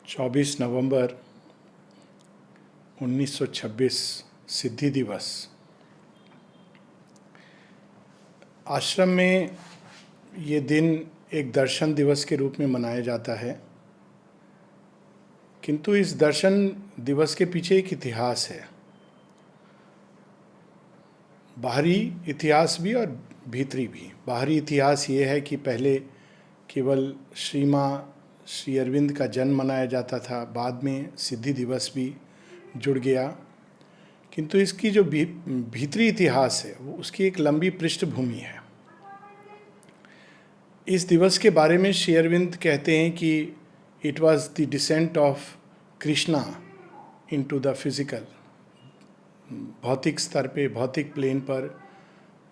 24 नवंबर 1926 सिद्धि दिवस। आश्रम में ये दिन एक दर्शन दिवस के रूप में मनाया जाता है, किंतु इस दर्शन दिवस के पीछे एक इतिहास है। बाहरी इतिहास भी और भीतरी भी। बाहरी इतिहास ये है कि पहले केवल श्री अरविंद का जन्म मनाया जाता था, बाद में सिद्धि दिवस भी जुड़ गया। किंतु इसकी जो भीतरी इतिहास है वो उसकी एक लंबी पृष्ठभूमि है। इस दिवस के बारे में श्री अरविंद कहते हैं कि it was the descent of Krishna into the physical. भौतिक स्तर पे, भौतिक प्लेन पर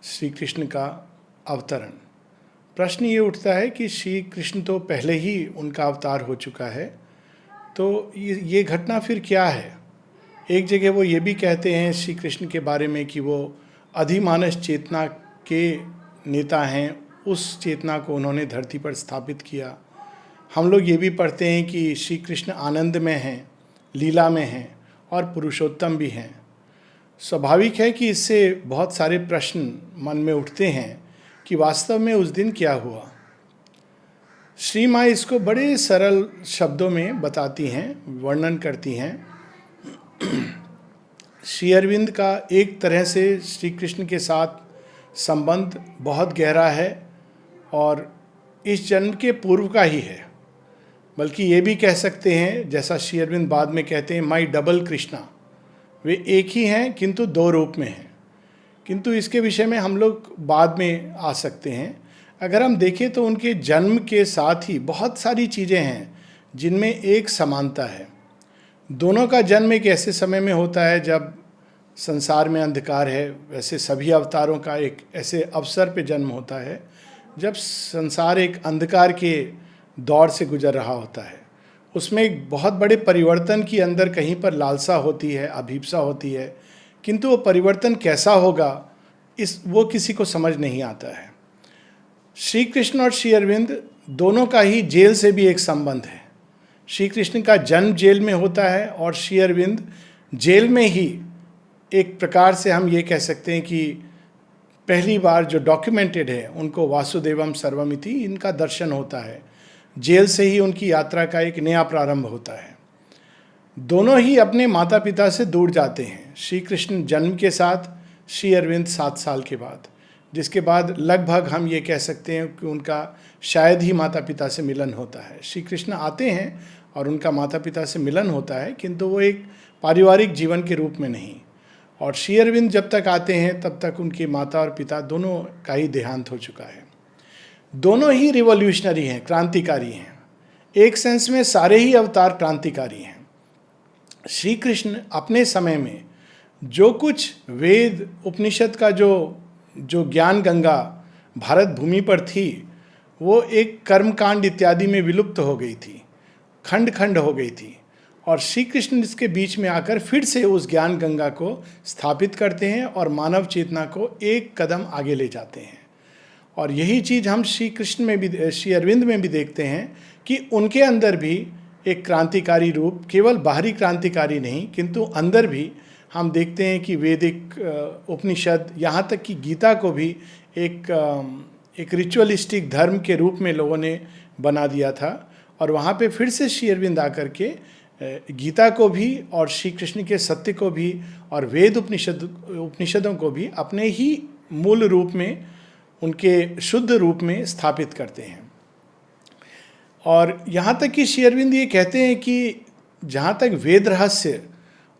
श्री कृष्ण का अवतरण। प्रश्न ये उठता है कि श्री कृष्ण तो पहले ही उनका अवतार हो चुका है, तो ये घटना फिर क्या है। एक जगह वो ये भी कहते हैं श्री कृष्ण के बारे में कि वो अधिमानस चेतना के नेता हैं, उस चेतना को उन्होंने धरती पर स्थापित किया। हम लोग ये भी पढ़ते हैं कि श्री कृष्ण आनंद में हैं, लीला में हैं और पुरुषोत्तम भी हैं। स्वाभाविक है कि इससे बहुत सारे प्रश्न मन में उठते हैं कि वास्तव में उस दिन क्या हुआ। श्री माँ इसको बड़े सरल शब्दों में बताती हैं, वर्णन करती हैं। श्री अरविंद का एक तरह से श्री कृष्ण के साथ संबंध बहुत गहरा है और इस जन्म के पूर्व का ही है। बल्कि ये भी कह सकते हैं, जैसा श्री अरविंद बाद में कहते हैं, माई डबल कृष्णा। वे एक ही हैं किंतु दो रूप में हैं। किंतु इसके विषय में हम लोग बाद में आ सकते हैं। अगर हम देखें तो उनके जन्म के साथ ही बहुत सारी चीज़ें हैं जिनमें एक समानता है। दोनों का जन्म एक ऐसे समय में होता है जब संसार में अंधकार है। वैसे सभी अवतारों का एक ऐसे अवसर पे जन्म होता है जब संसार एक अंधकार के दौर से गुजर रहा होता है। उसमें एक बहुत बड़े परिवर्तन की अंदर कहीं पर लालसा होती है, अभीप्सा होती है, किंतु वो परिवर्तन कैसा होगा वो किसी को समझ नहीं आता है। श्री कृष्ण और श्री अरविंद दोनों का ही जेल से भी एक संबंध है। श्री कृष्ण का जन्म जेल में होता है और श्री अरविंद जेल में ही एक प्रकार से हम ये कह सकते हैं कि पहली बार जो डॉक्यूमेंटेड है उनको वासुदेवम सर्वमिति इनका दर्शन होता है। जेल से ही उनकी यात्रा का एक नया प्रारंभ होता है। दोनों ही अपने माता पिता से दूर जाते हैं। श्री कृष्ण जन्म के साथ, श्री अरविंद 7 साल के बाद, जिसके बाद लगभग हम ये कह सकते हैं कि उनका शायद ही माता पिता से मिलन होता है। श्री कृष्ण आते हैं और उनका माता पिता से मिलन होता है, किंतु वो एक पारिवारिक जीवन के रूप में नहीं। और श्री अरविंद जब तक आते हैं तब तक उनके माता और पिता दोनों का ही देहांत हो चुका है। दोनों ही रिवॉल्यूशनरी हैं, क्रांतिकारी हैं। एक सेंस में सारे ही अवतार क्रांतिकारी हैं। श्री कृष्ण अपने समय में जो कुछ वेद उपनिषद का जो ज्ञान गंगा भारत भूमि पर थी, वो एक कर्मकांड इत्यादि में विलुप्त हो गई थी, खंड खंड हो गई थी। और श्री कृष्ण इसके बीच में आकर फिर से उस ज्ञान गंगा को स्थापित करते हैं और मानव चेतना को एक कदम आगे ले जाते हैं। और यही चीज़ हम श्री कृष्ण में भी, श्री अरविंद में भी देखते हैं कि उनके अंदर भी एक क्रांतिकारी रूप, केवल बाहरी क्रांतिकारी नहीं किंतु अंदर भी हम देखते हैं कि वैदिक उपनिषद, यहाँ तक कि गीता को भी एक रिचुअलिस्टिक धर्म के रूप में लोगों ने बना दिया था। और वहाँ पे फिर से श्री अरविंद आकर के गीता को भी और श्री कृष्ण के सत्य को भी और वेद उपनिषदों को भी अपने ही मूल रूप में, उनके शुद्ध रूप में स्थापित करते हैं। और यहाँ तक कि श्री अरविंद ये कहते हैं कि जहाँ तक वेद रहस्य,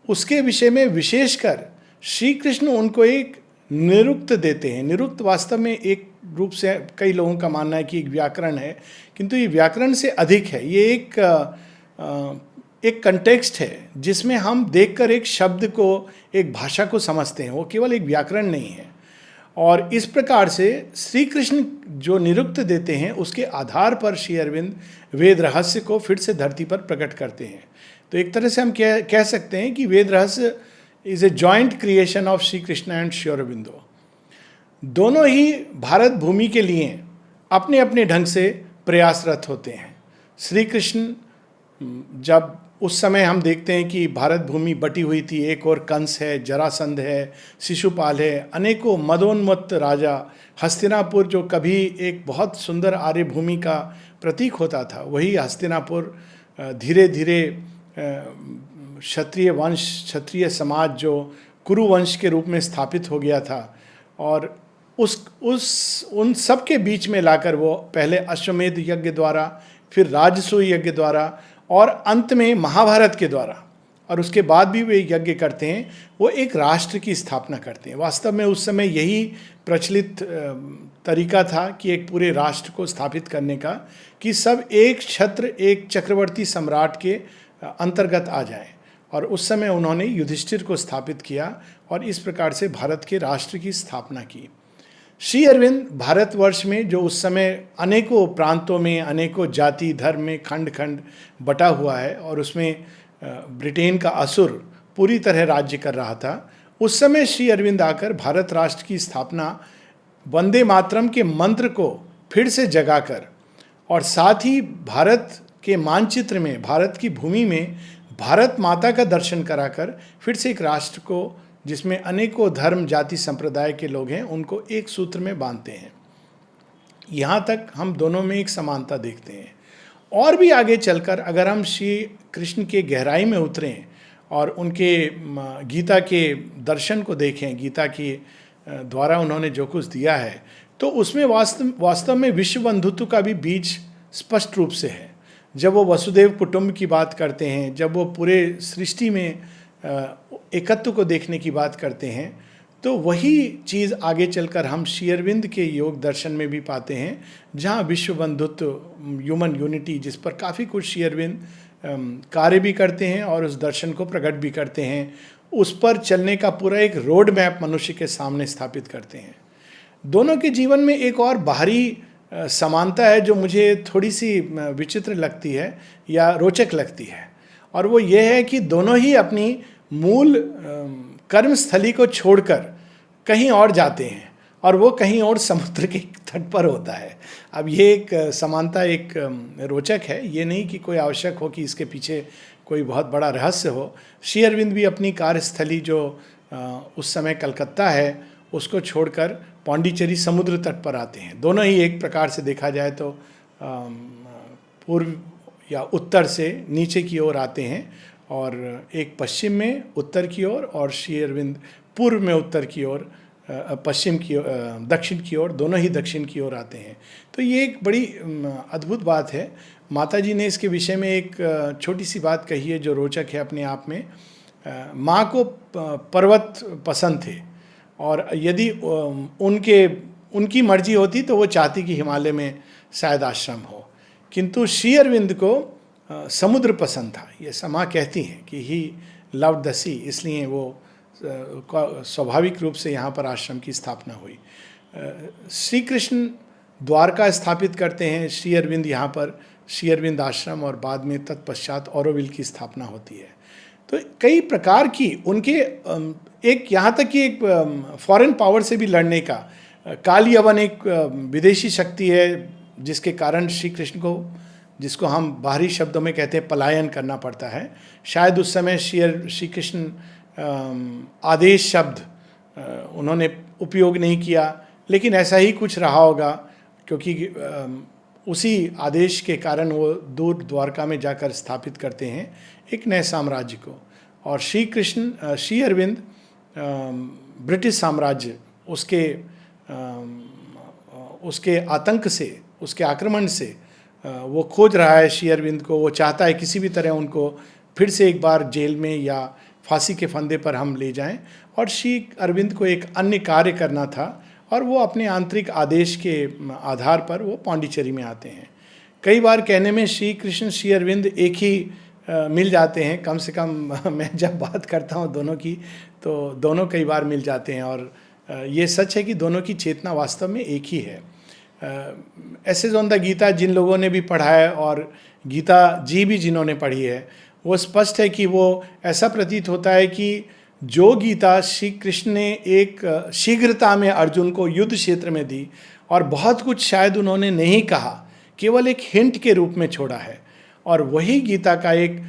उसके विषय में विशेषकर श्री कृष्ण उनको एक निरुक्त देते हैं। निरुक्त वास्तव में एक रूप से कई लोगों का मानना है कि एक व्याकरण है, किंतु ये व्याकरण से अधिक है। ये एक कंटेक्स्ट है जिसमें हम देखकर एक शब्द को, एक भाषा को समझते हैं। वो केवल एक व्याकरण नहीं है। और इस प्रकार से श्री कृष्ण जो निरुक्त देते हैं उसके आधार पर श्री अरविंद वेद रहस्य को फिर से धरती पर प्रकट करते हैं। तो एक तरह से हम कह सकते हैं कि वेद रहस्य is a joint creation of Shri Krishna and Shri Aurobindo. दोनों ही भारत भूमि के लिए अपने अपने ढंग से प्रयासरत होते हैं। श्री कृष्ण जब उस समय हम देखते हैं कि भारत भूमि बटी हुई थी, एक और कंस है, जरासंध है, शिशुपाल है, अनेकों मदोन्मत्त राजा, हस्तिनापुर जो कभी एक बहुत सुंदर आर्य भूमि का प्रतीक होता था, वही हस्तिनापुर धीरे धीरे क्षत्रिय वंश, क्षत्रिय समाज जो कुरु वंश के रूप में स्थापित हो गया था, और उन सब के बीच में लाकर वो पहले अश्वमेध यज्ञ द्वारा, फिर राजसूय यज्ञ द्वारा, और अंत में महाभारत के द्वारा, और उसके बाद भी वे यज्ञ करते हैं, वो एक राष्ट्र की स्थापना करते हैं। वास्तव में उस समय यही प्रचलित तरीका था कि एक पूरे राष्ट्र को स्थापित करने का, कि सब एक छत्र, एक चक्रवर्ती सम्राट के अंतर्गत आ जाएं। और उस समय उन्होंने युधिष्ठिर को स्थापित किया और इस प्रकार से भारत के राष्ट्र की स्थापना की। श्री अरविंद भारतवर्ष में, जो उस समय अनेकों प्रांतों में, अनेकों जाति धर्म में खंड खंड बटा हुआ है, और उसमें ब्रिटेन का असुर पूरी तरह राज्य कर रहा था, उस समय श्री अरविंद आकर भारत राष्ट्र की स्थापना वंदे मातरम के मंत्र को फिर से जगाकर, और साथ ही भारत के मानचित्र में, भारत की भूमि में भारत माता का दर्शन कराकर फिर से एक राष्ट्र को, जिसमें अनेकों धर्म जाति संप्रदाय के लोग हैं, उनको एक सूत्र में बांधते हैं। यहाँ तक हम दोनों में एक समानता देखते हैं। और भी आगे चलकर अगर हम श्री कृष्ण के गहराई में उतरें और उनके गीता के दर्शन को देखें, गीता के द्वारा उन्होंने जो कुछ दिया है, तो उसमें वास्तव में विश्व बंधुत्व का भी बीज स्पष्ट रूप से है। जब वो वसुदेव कुटुंब की बात करते हैं, जब वो पूरे सृष्टि में एकत्व को देखने की बात करते हैं, तो वही चीज़ आगे चलकर हम श्री अरविंद के योग दर्शन में भी पाते हैं, जहाँ विश्व बंधुत्व, ह्यूमन यूनिटी, जिस पर काफ़ी कुछ श्री अरविंद कार्य भी करते हैं और उस दर्शन को प्रकट भी करते हैं, उस पर चलने का पूरा एक रोड मैप मनुष्य के सामने स्थापित करते हैं। दोनों के जीवन में एक और बाहरी समानता है जो मुझे थोड़ी सी विचित्र लगती है या रोचक लगती है, और वो ये है कि दोनों ही अपनी मूल कर्मस्थली को छोड़कर कहीं और जाते हैं, और वो कहीं और समुद्र के तट पर होता है। अब ये एक समानता एक रोचक है, ये नहीं कि कोई आवश्यक हो कि इसके पीछे कोई बहुत बड़ा रहस्य हो। श्री अरविंद भी अपनी कार्यस्थली जो उस समय कलकत्ता है, उसको छोड़कर पांडिचेरी समुद्र तट पर आते हैं। दोनों ही एक प्रकार से देखा जाए तो पूर्व या उत्तर से नीचे की ओर आते हैं, और एक पश्चिम में उत्तर की ओर, और श्री अरविंद पूर्व में उत्तर की ओर, पश्चिम की दक्षिण की ओर, दोनों ही दक्षिण की ओर आते हैं। तो ये एक बड़ी अद्भुत बात है। माता जी ने इसके विषय में एक छोटी सी बात कही है जो रोचक है अपने आप में। माँ को पर्वत पसंद थे, और यदि उनकी मर्जी होती तो वो चाहती कि हिमालय में शायद आश्रम हो, किंतु श्री अरविंद को समुद्र पसंद था। ये समा कहती हैं कि ही लव्ड द सी, इसलिए वो स्वाभाविक रूप से यहाँ पर आश्रम की स्थापना हुई। श्री कृष्ण द्वारका स्थापित करते हैं, श्री अरविंद यहाँ पर श्री अरविंद आश्रम, और बाद में तत्पश्चात ऑरोविल की स्थापना होती है। तो कई प्रकार की उनके एक यहाँ तक कि एक फॉरेन पावर से भी लड़ने का, काल यवन एक विदेशी शक्ति है जिसके कारण श्री कृष्ण को, जिसको हम बाहरी शब्दों में कहते हैं पलायन करना पड़ता है। शायद उस समय श्री कृष्ण आदेश शब्द उन्होंने उपयोग नहीं किया, लेकिन ऐसा ही कुछ रहा होगा, क्योंकि उसी आदेश के कारण वो दूर द्वारका में जाकर स्थापित करते हैं एक नए साम्राज्य को। और श्री कृष्ण, श्री अरविंद ब्रिटिश साम्राज्य, उसके आतंक से, उसके आक्रमण से वो खोज रहा है श्री अरविंद को। वो चाहता है किसी भी तरह उनको फिर से एक बार जेल में या फांसी के फंदे पर हम ले जाएं, और श्री अरविंद को एक अन्य कार्य करना था, और वो अपने आंतरिक आदेश के आधार पर वो पांडिचेरी में आते हैं। कई बार कहने में श्री कृष्ण श्री अरविंद एक ही मिल जाते हैं, कम से कम मैं जब बात करता हूँ दोनों की, तो दोनों कई बार मिल जाते हैं, और ये सच है कि दोनों की चेतना वास्तव में एक ही है। एसेज ऑन द गीता जिन लोगों ने भी पढ़ा है, और गीता जी भी जिन्होंने पढ़ी है, वो स्पष्ट है कि वो ऐसा प्रतीत होता है कि जो गीता श्री कृष्ण ने एक शीघ्रता में अर्जुन को युद्ध क्षेत्र में दी, और बहुत कुछ शायद उन्होंने नहीं कहा, केवल एक हिंट के रूप में छोड़ा है, और वही गीता का एक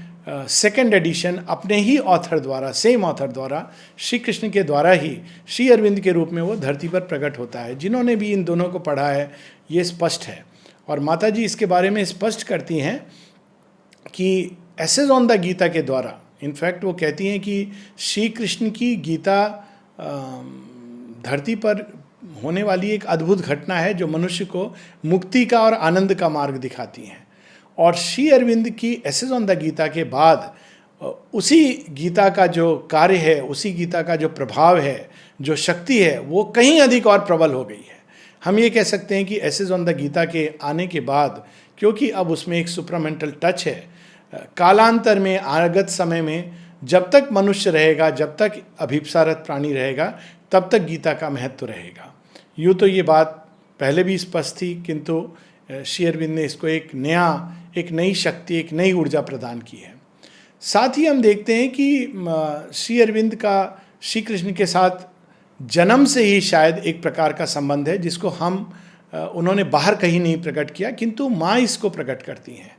सेकेंड एडिशन अपने ही ऑथर द्वारा, सेम ऑथर द्वारा, श्री कृष्ण के द्वारा ही श्री अरविंद के रूप में वो धरती पर प्रकट होता है। जिन्होंने भी इन दोनों को पढ़ा है ये स्पष्ट है। और माता जी इसके बारे में स्पष्ट करती हैं कि एसेज ऑन द गीता के द्वारा, इनफैक्ट वो कहती हैं कि श्री कृष्ण की गीता धरती पर होने वाली एक अद्भुत घटना है जो मनुष्य को मुक्ति का और आनंद का मार्ग दिखाती हैं। और श्री अरविंद की एसेज ऑन द गीता के बाद उसी गीता का जो कार्य है, उसी गीता का जो प्रभाव है, जो शक्ति है, वो कहीं अधिक और प्रबल हो गई है। हम ये कह सकते हैं कि एसेज ऑन द गीता के आने के बाद, क्योंकि अब उसमें एक सुपरामेंटल टच है, कालांतर में, आगत समय में, जब तक मनुष्य रहेगा, जब तक अभिप्सारत प्राणी रहेगा, तब तक गीता का महत्व रहेगा। यूँ तो ये बात पहले भी स्पष्ट थी, किंतु श्री अरविंद ने इसको एक नई शक्ति, एक नई ऊर्जा प्रदान की है। साथ ही हम देखते हैं कि श्री अरविंद का श्री कृष्ण के साथ जन्म से ही शायद एक प्रकार का संबंध है, जिसको उन्होंने बाहर कहीं नहीं प्रकट किया, किंतु माँ इसको प्रकट करती हैं।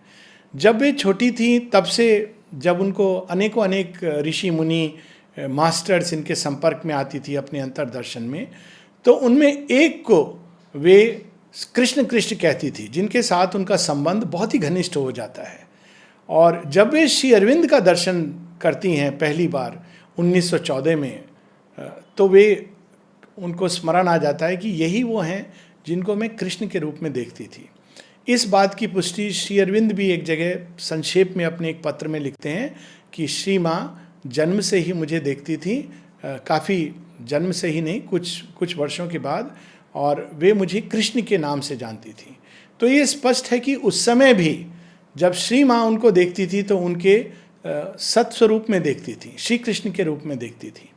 जब वे छोटी थी तब से, जब उनको अनेक ऋषि मुनि मास्टर्स इनके संपर्क में आती थी अपने अंतर्दर्शन में, तो उनमें एक को वे कृष्ण कृष्ण कहती थी, जिनके साथ उनका संबंध बहुत ही घनिष्ठ हो जाता है। और जब वे श्री अरविंद का दर्शन करती हैं पहली बार 1914 में, तो उनको स्मरण आ जाता है कि यही वो हैं जिनको मैं कृष्ण के रूप में देखती थी। इस बात की पुष्टि श्री अरविंद भी एक जगह संक्षेप में अपने एक पत्र में लिखते हैं कि श्री माँ जन्म से ही मुझे देखती थी, काफ़ी जन्म से ही नहीं, कुछ वर्षों के बाद, और वे मुझे कृष्ण के नाम से जानती थी। तो ये स्पष्ट है कि उस समय भी जब श्री माँ उनको देखती थी तो उनके सत्स्वरूप में देखती थी, श्री कृष्ण के रूप में देखती थी।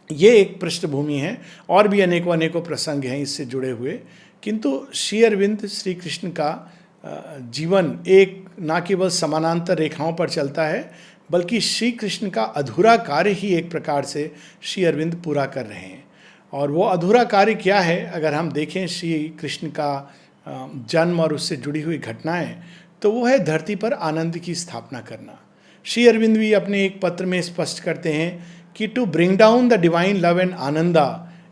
ये एक पृष्ठभूमि है, और भी अनेकों प्रसंग हैं इससे जुड़े हुए, किंतु श्री अरविंद श्री कृष्ण का जीवन एक ना केवल समानांतर रेखाओं पर चलता है, बल्कि श्री कृष्ण का अधूरा कार्य ही एक प्रकार से श्री अरविंद पूरा कर रहे हैं। और वो अधूरा कार्य क्या है, अगर हम देखें श्री कृष्ण का जन्म और उससे जुड़ी हुई घटनाएं, तो वो है धरती पर आनंद की स्थापना करना। श्री अरविंद भी अपने एक पत्र में स्पष्ट करते हैं कि to bring down the divine love and Ananda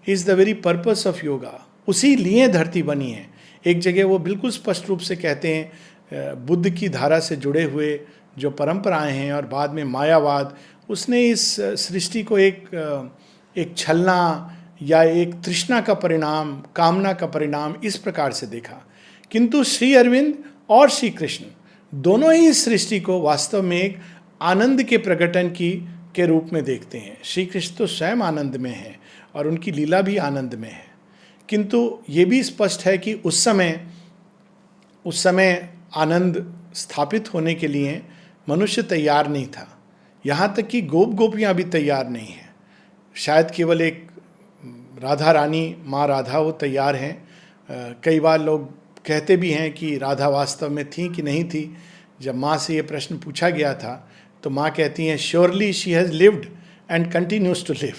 is the very purpose of yoga. उसी लिए धरती बनी है। एक जगह वो बिल्कुल स्पष्ट रूप से कहते हैं, बुद्ध की धारा से जुड़े हुए जो परंपराएं हैं और बाद में मायावाद, उसने इस सृष्टि को एक छलना या एक तृष्णा का परिणाम, कामना का परिणाम इस प्रकार से देखा। किंतु श्री अरविंद और श्री कृष्ण दोनों ही इस सृष्टि को वास्तव में एक आनंद के प्रकटन के रूप में देखते हैं। श्री कृष्ण तो स्वयं आनंद में है और उनकी लीला भी आनंद में है। किंतु ये भी स्पष्ट है कि उस समय आनंद स्थापित होने के लिए मनुष्य तैयार नहीं था। यहाँ तक कि गोपियाँ भी तैयार नहीं हैं। शायद केवल एक राधा रानी, माँ राधा, वो तैयार हैं। कई बार लोग कहते भी हैं कि राधा वास्तव में थी कि नहीं थी। जब माँ से ये प्रश्न पूछा गया था तो माँ कहती हैं, surely she has lived and continues to live.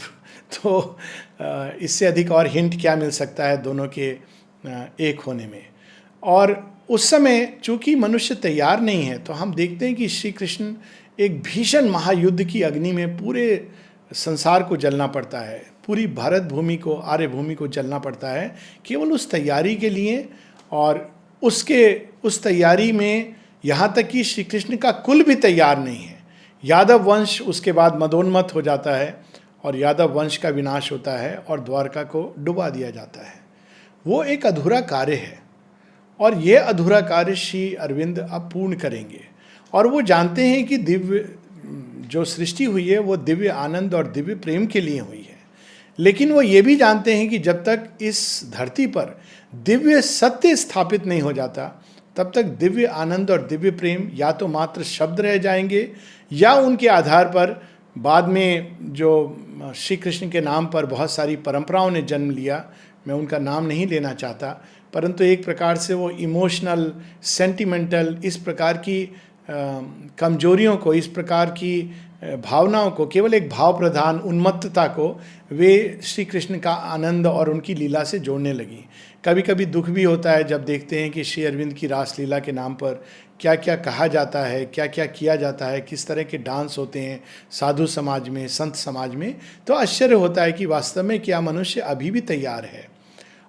तो इससे अधिक और हिंट क्या मिल सकता है दोनों के एक होने में। और उस समय चूंकि मनुष्य तैयार नहीं है, तो हम देखते हैं कि श्री कृष्ण एक भीषण महायुद्ध की अग्नि में पूरे संसार को जलना पड़ता है, पूरी भारत भूमि को, आर्य भूमि को जलना पड़ता है, केवल उस तैयारी के लिए। और उस तैयारी में यहाँ तक कि श्री कृष्ण का कुल भी तैयार नहीं है। यादव वंश उसके बाद मदोन्मत्त हो जाता है और यादव वंश का विनाश होता है और द्वारका को डुबा दिया जाता है। वो एक अधूरा कार्य है और ये अधूरा कार्य श्री अरविंद अब पूर्ण करेंगे। और वो जानते हैं कि दिव्य जो सृष्टि हुई है वो दिव्य आनंद और दिव्य प्रेम के लिए हुई है। लेकिन वो ये भी जानते हैं कि जब तक इस धरती पर दिव्य सत्य स्थापित नहीं हो जाता, तब तक दिव्य आनंद और दिव्य प्रेम या तो मात्र शब्द रह जाएंगे, या उनके आधार पर बाद में जो श्री कृष्ण के नाम पर बहुत सारी परंपराओं ने जन्म लिया, मैं उनका नाम नहीं लेना चाहता, परंतु एक प्रकार से वो इमोशनल, सेंटिमेंटल, इस प्रकार की कमजोरियों को, इस प्रकार की भावनाओं को, केवल एक भाव प्रधान उन्मत्तता को वे श्री कृष्ण का आनंद और उनकी लीला से जोड़ने लगी। कभी कभी दुख भी होता है जब देखते हैं कि श्री अरविंद की रासलीला के नाम पर क्या क्या कहा जाता है, क्या क्या किया जाता है, किस तरह के डांस होते हैं साधु समाज में, संत समाज में। तो आश्चर्य होता है कि वास्तव में क्या मनुष्य अभी भी तैयार है।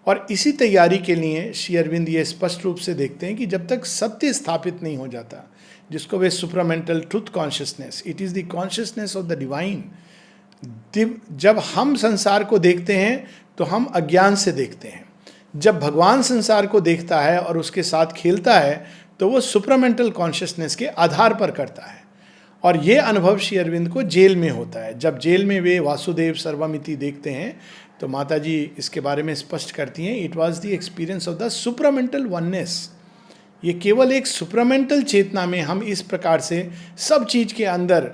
और इसी तैयारी के लिए श्री अरविंद ये स्पष्ट रूप से देखते हैं कि जब तक सत्य स्थापित नहीं हो जाता, जिसको वे supramental truth consciousness, it is the consciousness of the divine. जब हम संसार को देखते हैं तो हम अज्ञान से देखते हैं, जब भगवान संसार को देखता है और उसके साथ खेलता है तो वो सुपरामेंटल कॉन्शियसनेस के आधार पर करता है। और ये अनुभव श्री अरविंद को जेल में होता है। जब जेल में वे वासुदेव सर्वमिति देखते हैं तो माता जी इसके बारे में स्पष्ट करती हैं, it was the experience of the supramental oneness. ये केवल एक सुपरामेंटल चेतना में हम इस प्रकार से सब चीज के अंदर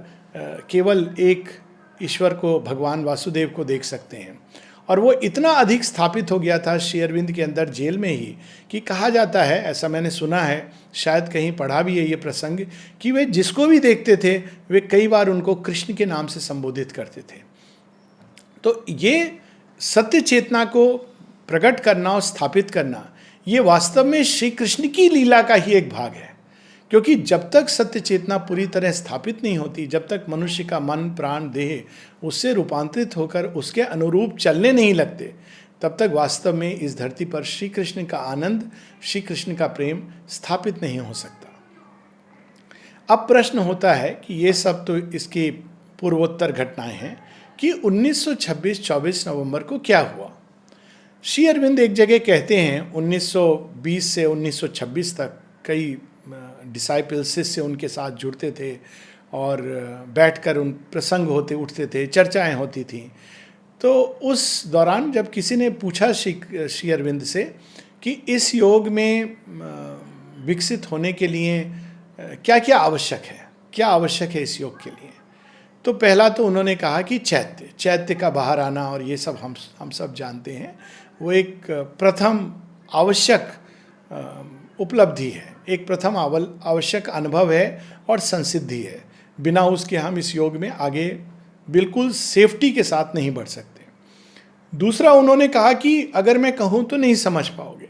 केवल एक ईश्वर को, भगवान वासुदेव को देख सकते हैं। और वो इतना अधिक स्थापित हो गया था श्री अरविंद के अंदर जेल में ही कि कहा जाता है, ऐसा मैंने सुना है, शायद कहीं पढ़ा भी है ये प्रसंग, कि वे जिसको भी देखते थे वे कई बार उनको कृष्ण के नाम से संबोधित करते थे। तो ये सत्य चेतना को प्रकट करना और स्थापित करना, ये वास्तव में श्री कृष्ण की लीला का ही एक भाग है। क्योंकि जब तक सत्य चेतना पूरी तरह स्थापित नहीं होती, जब तक मनुष्य का मन, प्राण, देह उससे रूपांतरित होकर उसके अनुरूप चलने नहीं लगते, तब तक वास्तव में इस धरती पर श्री कृष्ण का आनंद, श्री कृष्ण का प्रेम स्थापित नहीं हो सकता। अब प्रश्न होता है कि ये सब तो इसकी पूर्वोत्तर घटनाएं हैं कि 1926-24 नवंबर को क्या हुआ। श्री अरविंद एक जगह कहते हैं 1920 से 1926 तक कई डिसाइपल, शिष्य उनके साथ जुड़ते थे और बैठकर उन प्रसंग होते उठते थे, चर्चाएं होती थीं। तो उस दौरान जब किसी ने पूछा श्री अरविंद से कि इस योग में विकसित होने के लिए क्या क्या आवश्यक है, क्या आवश्यक है इस योग के लिए, तो पहला तो उन्होंने कहा कि चैत्य का बाहर आना, और ये सब हम सब जानते हैं, वो एक प्रथम आवश्यक उपलब्धि है, एक प्रथम आवश्यक अनुभव है और संसिद्धि है। बिना उसके हम इस योग में आगे बिल्कुल सेफ्टी के साथ नहीं बढ़ सकते। दूसरा उन्होंने कहा कि अगर मैं कहूँ तो नहीं समझ पाओगे।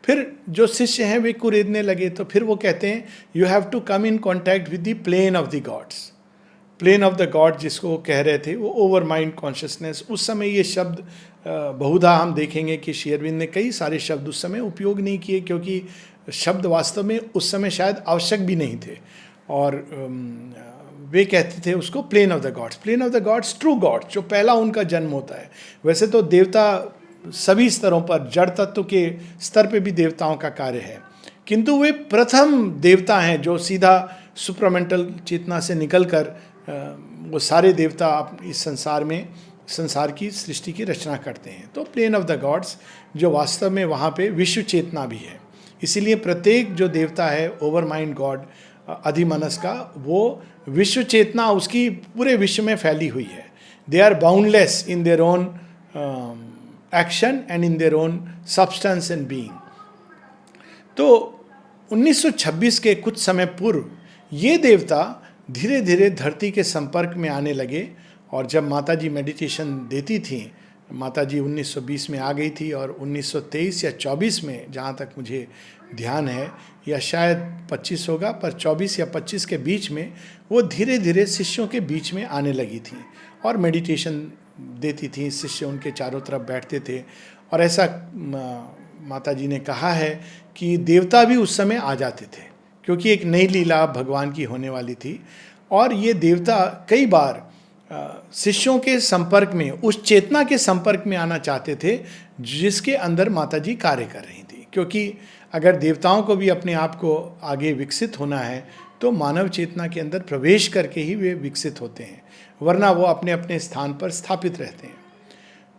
फिर जो शिष्य हैं वे कुरेदने लगे, तो फिर वो कहते हैं you have to come in contact with the plane of the gods. Plane of the god जिसको वो कह रहे थे, वो ओवर माइंड कॉन्शियसनेस। उस समय ये शब्द बहुधा हम देखेंगे कि श्री अरविंद ने कई सारे शब्द उस समय उपयोग नहीं किए, क्योंकि शब्द वास्तव में उस समय शायद आवश्यक भी नहीं थे। और वे कहते थे उसको plane of the gods, plane of the gods, true gods, जो पहला उनका जन्म होता है। वैसे तो देवता सभी स्तरों पर, जड़ तत्व के स्तर पे भी देवताओं का कार्य है, किंतु वे प्रथम देवता हैं जो सीधा सुपरामेंटल चेतना से निकलकर वो सारे देवता इस संसार में, संसार की सृष्टि की रचना करते हैं। तो प्लेन ऑफ द गॉड्स जो वास्तव में वहाँ पे विश्व चेतना भी है। इसीलिए प्रत्येक जो देवता है ओवर माइंड गॉड, अधिमनस का, वो विश्व चेतना उसकी पूरे विश्व में फैली हुई है। They are boundless in their own action and in their own substance and being. तो 1926 के कुछ समय पूर्व ये देवता धीरे धीरे धरती के संपर्क में आने लगे। और जब माता जी मेडिटेशन देती थी, माता जी 1920 में आ गई थी और 1923 या 24 में, जहाँ तक मुझे ध्यान है, या शायद 25 होगा, पर 24 या 25 के बीच में वो धीरे धीरे शिष्यों के बीच में आने लगी थी और मेडिटेशन देती थी। शिष्य उनके चारों तरफ बैठते थे। और ऐसा माता जी ने कहा है कि देवता भी उस समय आ जाते थे, क्योंकि एक नई लीला भगवान की होने वाली थी। और ये देवता कई बार शिष्यों के संपर्क में, उस चेतना के संपर्क में आना चाहते थे जिसके अंदर माता जी कार्य कर रही थी। क्योंकि अगर देवताओं को भी अपने आप को आगे विकसित होना है तो मानव चेतना के अंदर प्रवेश करके ही वे विकसित होते हैं, वरना वो अपने अपने स्थान पर स्थापित रहते हैं।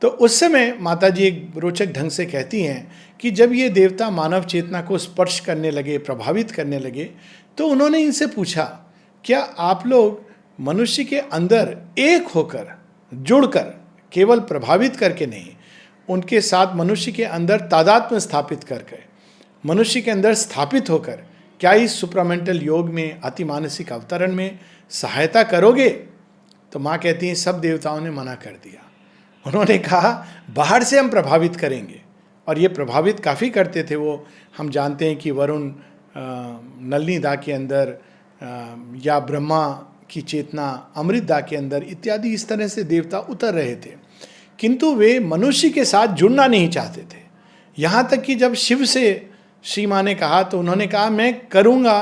तो उस समय माता जी एक रोचक ढंग से कहती हैं कि जब ये देवता मानव चेतना को स्पर्श करने लगे, प्रभावित करने लगे, तो उन्होंने इनसे पूछा, क्या आप लोग मनुष्य के अंदर एक होकर, जुड़कर, केवल प्रभावित करके नहीं, उनके साथ मनुष्य के अंदर तादात्म्य स्थापित करके, मनुष्य के अंदर स्थापित होकर क्या इस सुप्रामेंटल योग में, अतिमानसिक अवतरण में सहायता करोगे? तो माँ कहती हैं सब देवताओं ने मना कर दिया। उन्होंने कहा बाहर से हम प्रभावित करेंगे, और ये प्रभावित काफ़ी करते थे वो। हम जानते हैं कि वरुण नलिनी दा के अंदर या ब्रह्मा की चेतना अमृत दा के अंदर इत्यादि इस तरह से देवता उतर रहे थे, किंतु वे मनुष्य के साथ जुड़ना नहीं चाहते थे। यहाँ तक कि जब शिव से श्री माँ ने कहा तो उन्होंने कहा मैं करूँगा,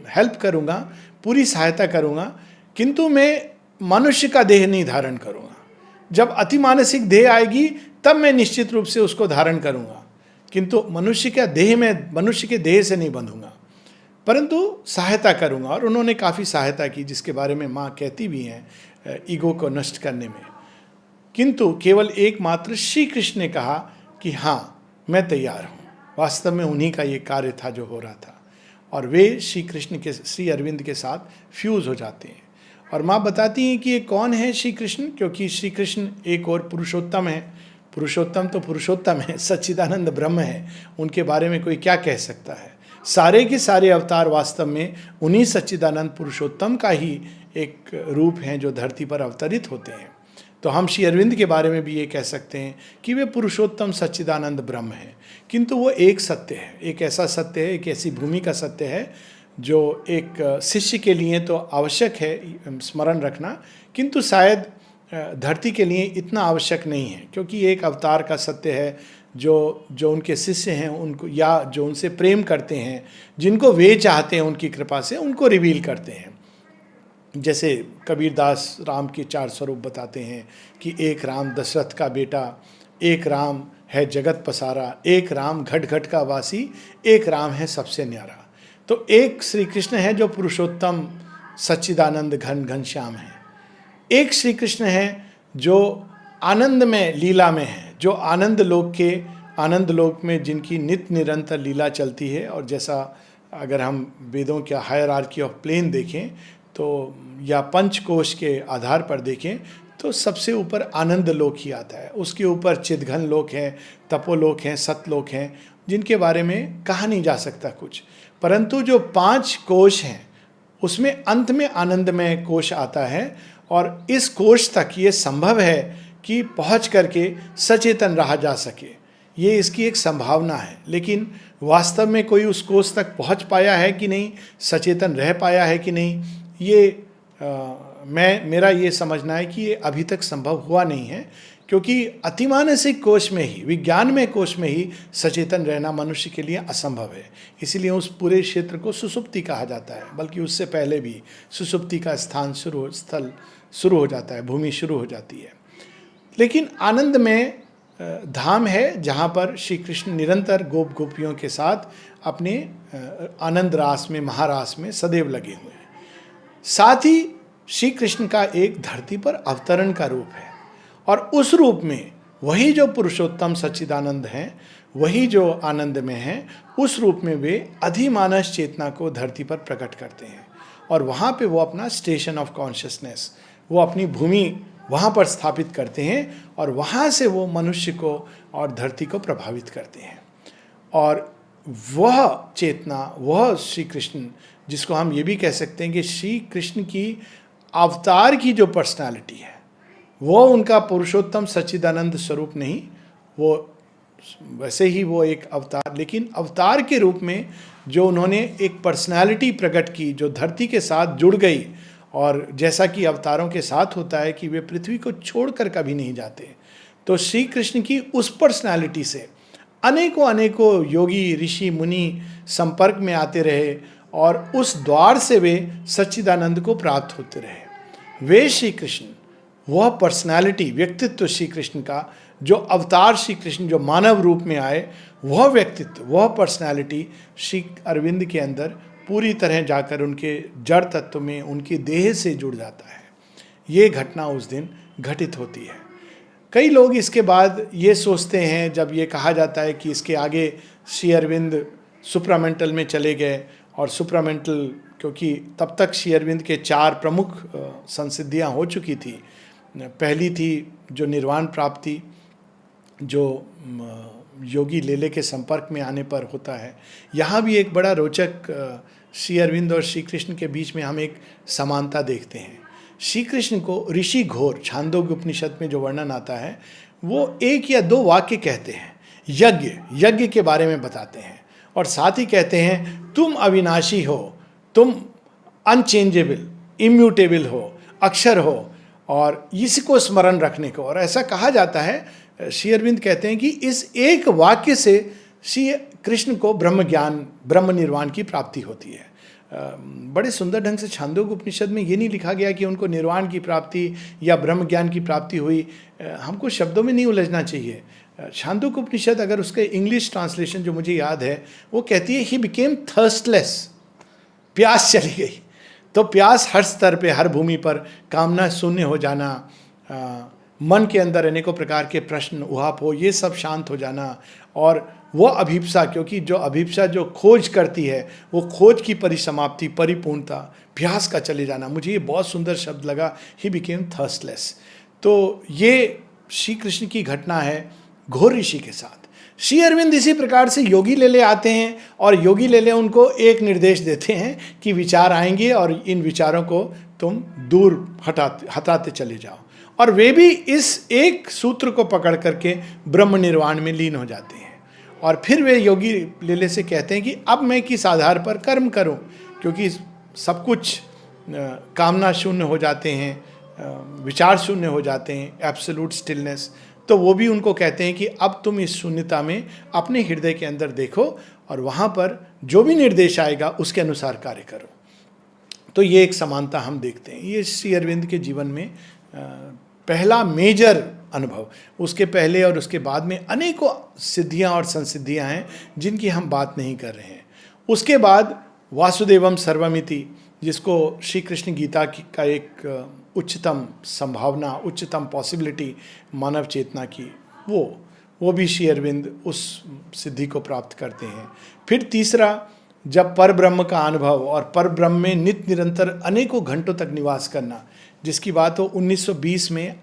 हेल्प करूँगा, पूरी सहायता करूँगा, किंतु मैं मनुष्य का देह नहीं धारण करूँगा। जब अतिमानसिक देह आएगी तब मैं निश्चित रूप से उसको धारण करूँगा, किंतु मनुष्य का देह में, मनुष्य के देह से नहीं बंधूंगा, परंतु सहायता करूँगा। और उन्होंने काफ़ी सहायता की, जिसके बारे में माँ कहती भी हैं ईगो को नष्ट करने में। किंतु केवल एकमात्र श्री कृष्ण ने कहा कि हाँ मैं तैयार हूँ। वास्तव में उन्हीं का ये कार्य था जो हो रहा था, और वे श्री कृष्ण के, श्री अरविंद के साथ फ्यूज हो जाते हैं। और माँ बताती हैं कि ये कौन है श्री कृष्ण, क्योंकि श्री कृष्ण एक और पुरुषोत्तम है। पुरुषोत्तम तो पुरुषोत्तम है, सच्चिदानंद ब्रह्म है, उनके बारे में कोई क्या कह सकता है। सारे के सारे अवतार वास्तव में उन्हीं सच्चिदानंद पुरुषोत्तम का ही एक रूप हैं जो धरती पर अवतरित होते हैं। तो हम श्री अरविंद के बारे में भी ये कह सकते हैं कि वे पुरुषोत्तम सच्चिदानंद ब्रह्म हैं, किंतु वो एक सत्य है, एक ऐसा सत्य है, एक ऐसी भूमि का सत्य है जो एक शिष्य के लिए तो आवश्यक है स्मरण रखना, किंतु शायद धरती के लिए इतना आवश्यक नहीं है, क्योंकि एक अवतार का सत्य है जो उनके शिष्य हैं उनको, या जो उनसे प्रेम करते हैं, जिनको वे चाहते हैं उनकी कृपा से, उनको रिवील करते हैं। जैसे कबीरदास राम के 4 स्वरूप बताते हैं कि एक राम दशरथ का बेटा, एक राम है जगत पसारा, एक राम घट घट का वासी, एक राम है सबसे न्यारा। तो एक श्री कृष्ण है जो पुरुषोत्तम सच्चिदानंद घन घनश्याम है। एक श्री कृष्ण है जो आनंद में, लीला में है, जो आनंद लोक में जिनकी नित्य निरंतर लीला चलती है। और जैसा अगर हम वेदों का हायरार्की ऑफ प्लेन देखें तो, या पंचकोश के आधार पर देखें तो सबसे ऊपर आनंद लोक ही आता है। उसके ऊपर चिदघन लोक हैं, तपोलोक हैं, सतलोक हैं, जिनके बारे में कहा नहीं जा सकता कुछ। परंतु जो 5 कोश हैं उसमें अंत में आनंदमय कोश आता है, और इस कोश तक ये संभव है कि पहुंच करके सचेतन रहा जा सके। ये इसकी एक संभावना है, लेकिन वास्तव में कोई उस कोश तक पहुंच पाया है कि नहीं, सचेतन रह पाया है कि नहीं, ये मेरा ये समझना है कि ये अभी तक संभव हुआ नहीं है, क्योंकि अतिमानसिक कोश में ही, विज्ञानमय कोश में ही सचेतन रहना मनुष्य के लिए असंभव है। इसीलिए उस पूरे क्षेत्र को सुषुप्ति कहा जाता है, बल्कि उससे पहले भी सुषुप्ति का स्थल शुरू हो जाता है, भूमि शुरू हो जाती है। लेकिन आनंद में धाम है जहाँ पर श्री कृष्ण निरंतर गोप गोपियों के साथ अपने आनंद रास में, महारास में सदैव लगे हुए हैं। साथ ही श्री कृष्ण का एक धरती पर अवतरण का रूप है, और उस रूप में वही जो पुरुषोत्तम सच्चिदानंद हैं, वही जो आनंद में हैं, उस रूप में वे अधिमानस चेतना को धरती पर प्रकट करते हैं। और वहाँ पे वो अपना स्टेशन ऑफ कॉन्शियसनेस, वो अपनी भूमि वहाँ पर स्थापित करते हैं, और वहाँ से वो मनुष्य को और धरती को प्रभावित करते हैं। और वह चेतना, वह श्री कृष्ण, जिसको हम ये भी कह सकते हैं कि श्री कृष्ण की अवतार की जो पर्सनालिटी है, वो उनका पुरुषोत्तम सच्चिदानंद स्वरूप नहीं, वो वैसे ही वो एक अवतार, लेकिन अवतार के रूप में जो उन्होंने एक पर्सनालिटी प्रकट की जो धरती के साथ जुड़ गई। और जैसा कि अवतारों के साथ होता है कि वे पृथ्वी को छोड़कर कभी नहीं जाते, तो श्री कृष्ण की उस पर्सनालिटी से अनेकों योगी ऋषि मुनि संपर्क में आते रहे, और उस द्वार से वे सच्चिदानंद को प्राप्त होते रहे। वे श्री कृष्ण, वह पर्सनालिटी, व्यक्तित्व श्री कृष्ण का, जो अवतार श्री कृष्ण जो मानव रूप में आए, वह व्यक्तित्व, वह पर्सनालिटी श्री अरविंद के अंदर पूरी तरह जाकर उनके जड़ तत्व में, उनकी देह से जुड़ जाता है। ये घटना उस दिन घटित होती है। कई लोग इसके बाद ये सोचते हैं, जब ये कहा जाता है कि इसके आगे श्री अरविंद सुप्रामेंटल में चले गए, और सुप्रामेंटल, क्योंकि तब तक श्री अरविंद के 4 प्रमुख संसिद्धियाँ हो चुकी थी। पहली थी जो निर्वाण प्राप्ति, जो योगी लेले के संपर्क में आने पर होता है। यहाँ भी एक बड़ा रोचक श्री अरविंद और श्री कृष्ण के बीच में हम एक समानता देखते हैं। श्री कृष्ण को ऋषि घोर, छांदोग्य उपनिषद में जो वर्णन आता है, वो 1 या 2 वाक्य कहते हैं, यज्ञ के बारे में बताते हैं, और साथ ही कहते हैं तुम अविनाशी हो, तुम अनचेंजेबल, इम्यूटेबल हो, अक्षर हो, और इसको स्मरण रखने को। और ऐसा कहा जाता है, श्री अरविंद कहते हैं कि इस एक वाक्य से श्री कृष्ण को ब्रह्म ज्ञान, ब्रह्म निर्वाण की प्राप्ति होती है। बड़े सुंदर ढंग से छांदोग्य उपनिषद में ये नहीं लिखा गया कि उनको निर्वाण की प्राप्ति या ब्रह्म ज्ञान की प्राप्ति हुई। हमको शब्दों में नहीं उलझना चाहिए। छांदोग्य उपनिषद, अगर उसके इंग्लिश ट्रांसलेशन जो मुझे याद है, वो कहती है ही बिकेम थर्स्टलेस, प्यास चली गई। तो प्यास हर स्तर पे, हर भूमि पर, कामना शून्य हो जाना, मन के अंदर अनेकों प्रकार के प्रश्न, उहापोह, ये सब शांत हो जाना, और वो अभिप्सा, क्योंकि जो अभिप्सा जो खोज करती है, वो खोज की परिसमाप्ति, परिपूर्णता, प्यास का चले जाना। मुझे ये बहुत सुंदर शब्द लगा, ही बिकेम थर्स्टलेस। तो ये श्री कृष्ण की घटना है घोर ऋषि के साथ। श्री अरविंद इसी प्रकार से योगी लेले आते हैं, और योगी लेले उनको एक निर्देश देते हैं कि विचार आएंगे और इन विचारों को तुम दूर हटाते चले जाओ, और वे भी इस एक सूत्र को पकड़ करके ब्रह्म निर्वाण में लीन हो जाते हैं। और फिर वे योगी लेले से कहते हैं कि अब मैं किस आधार पर कर्म करूं, क्योंकि सब कुछ कामना शून्य हो जाते हैं, विचार शून्य हो जाते हैं, एब्सोल्यूट स्टिलनेस। तो वो भी उनको कहते हैं कि अब तुम इस शून्यता में अपने हृदय के अंदर देखो, और वहाँ पर जो भी निर्देश आएगा उसके अनुसार कार्य करो। तो ये एक समानता हम देखते हैं। ये श्री अरविंद के जीवन में पहला मेजर अनुभव। उसके पहले और उसके बाद में अनेकों सिद्धियां और संसिद्धियां हैं जिनकी हम बात नहीं कर रहे हैं। उसके बाद वासुदेवम सर्वमिति, जिसको श्री कृष्ण गीता का एक उच्चतम संभावना, उच्चतम पॉसिबिलिटी मानव चेतना की, वो भी श्री अरविंद उस सिद्धि को प्राप्त करते हैं। फिर तीसरा, जब पर ब्रह्म का अनुभव, और पर ब्रह्म में नित्य निरंतर अनेकों घंटों तक निवास करना, जिसकी बात वो 1920 में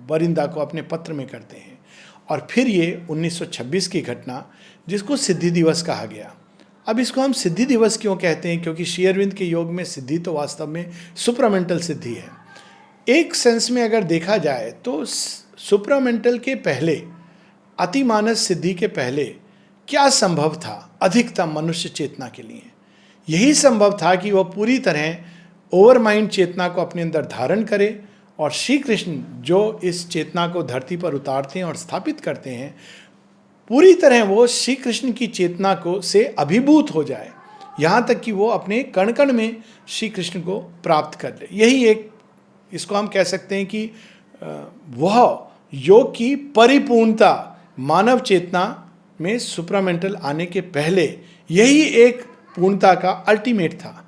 बरिंदा को अपने पत्र में करते हैं। और फिर ये 1926 की घटना, जिसको सिद्धि दिवस कहा गया। अब इसको हम सिद्धि दिवस क्यों कहते हैं? क्योंकि श्री अरविंद के योग में सिद्धि तो वास्तव में सुप्रामेंटल सिद्धि है। एक सेंस में अगर देखा जाए तो सुप्रामेंटल के पहले, अतिमानस सिद्धि के पहले क्या संभव था अधिकतम मनुष्य चेतना के लिए? यही संभव था कि वह पूरी तरह ओवर माइंड चेतना को अपने अंदर धारण करे, और श्री कृष्ण जो इस चेतना को धरती पर उतारते हैं और स्थापित करते हैं, पूरी तरह वो श्री कृष्ण की चेतना को से अभिभूत हो जाए, यहाँ तक कि वो अपने कण कण में श्री कृष्ण को प्राप्त कर ले। यही एक, इसको हम कह सकते हैं कि वह योग की परिपूर्णता मानव चेतना में सुप्रामेंटल आने के पहले, यही एक पूर्णता का अल्टीमेट था।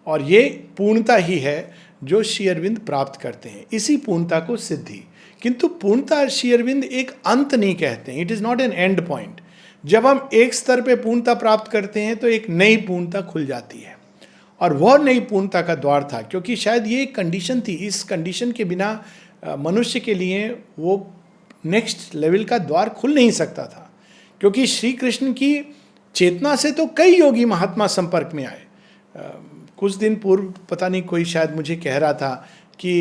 और ये पूर्णता ही है जो श्री अरविंद प्राप्त करते हैं, इसी पूर्णता को सिद्धि। किंतु पूर्णता श्री अरविंद एक अंत नहीं कहते हैं, it is not an and point. जब हम एक स्तर पे पूर्णता प्राप्त करते हैं तो एक नई पूर्णता खुल जाती है, और वह नई पूर्णता का द्वार था, क्योंकि शायद ये एक कंडीशन थी। इस कंडीशन के बिना मनुष्य के लिए वो नेक्स्ट लेवल का द्वार खुल नहीं सकता था, क्योंकि श्री कृष्ण की चेतना से तो कई योगी महात्मा संपर्क में आए। कुछ दिन पूर्व पता नहीं कोई शायद मुझे कह रहा था कि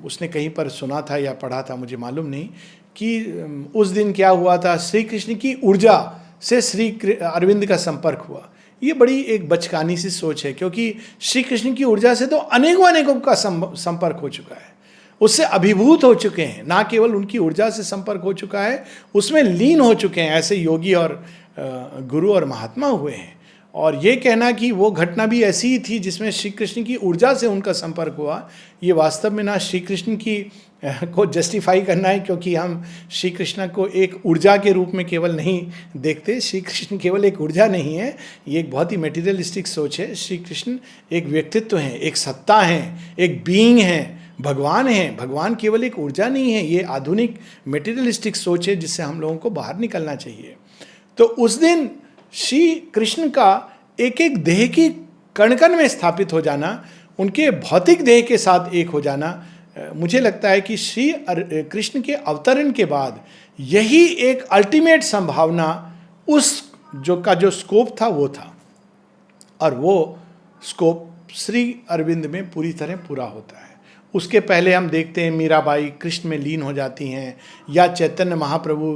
उसने कहीं पर सुना था या पढ़ा था, मुझे मालूम नहीं, कि उस दिन क्या हुआ था, श्री कृष्ण की ऊर्जा से श्री अरविंद का संपर्क हुआ। ये बड़ी एक बचकानी सी सोच है, क्योंकि श्री कृष्ण की ऊर्जा से तो अनेकों का संपर्क हो चुका है, उससे अभिभूत हो चुके हैं। ना केवल उनकी ऊर्जा से संपर्क हो चुका है, उसमें लीन हो चुके हैं। ऐसे योगी और गुरु और महात्मा हुए हैं। और ये कहना कि वो घटना भी ऐसी ही थी जिसमें श्री कृष्ण की ऊर्जा से उनका संपर्क हुआ, ये वास्तव में ना श्री कृष्ण की को जस्टिफाई करना है, क्योंकि हम श्री कृष्ण को एक ऊर्जा के रूप में केवल नहीं देखते। श्री कृष्ण केवल एक ऊर्जा नहीं है, ये एक बहुत ही मेटीरियलिस्टिक सोच है। श्री कृष्ण एक व्यक्तित्व हैं, एक सत्ता हैं, एक बीइंग हैं, भगवान हैं। भगवान केवल एक ऊर्जा नहीं है। ये आधुनिक मेटीरियलिस्टिक सोच है जिससे हम लोगों को बाहर निकलना चाहिए। तो उस दिन श्री कृष्ण का एक एक देह की कण कण में स्थापित हो जाना, उनके भौतिक देह के साथ एक हो जाना, मुझे लगता है कि श्री कृष्ण के अवतरण के बाद यही एक अल्टीमेट संभावना उस जो स्कोप था वो था। और वो स्कोप श्री अरविंद में पूरी तरह पूरा होता है। उसके पहले हम देखते हैं मीराबाई कृष्ण में लीन हो जाती हैं, या चैतन्य महाप्रभु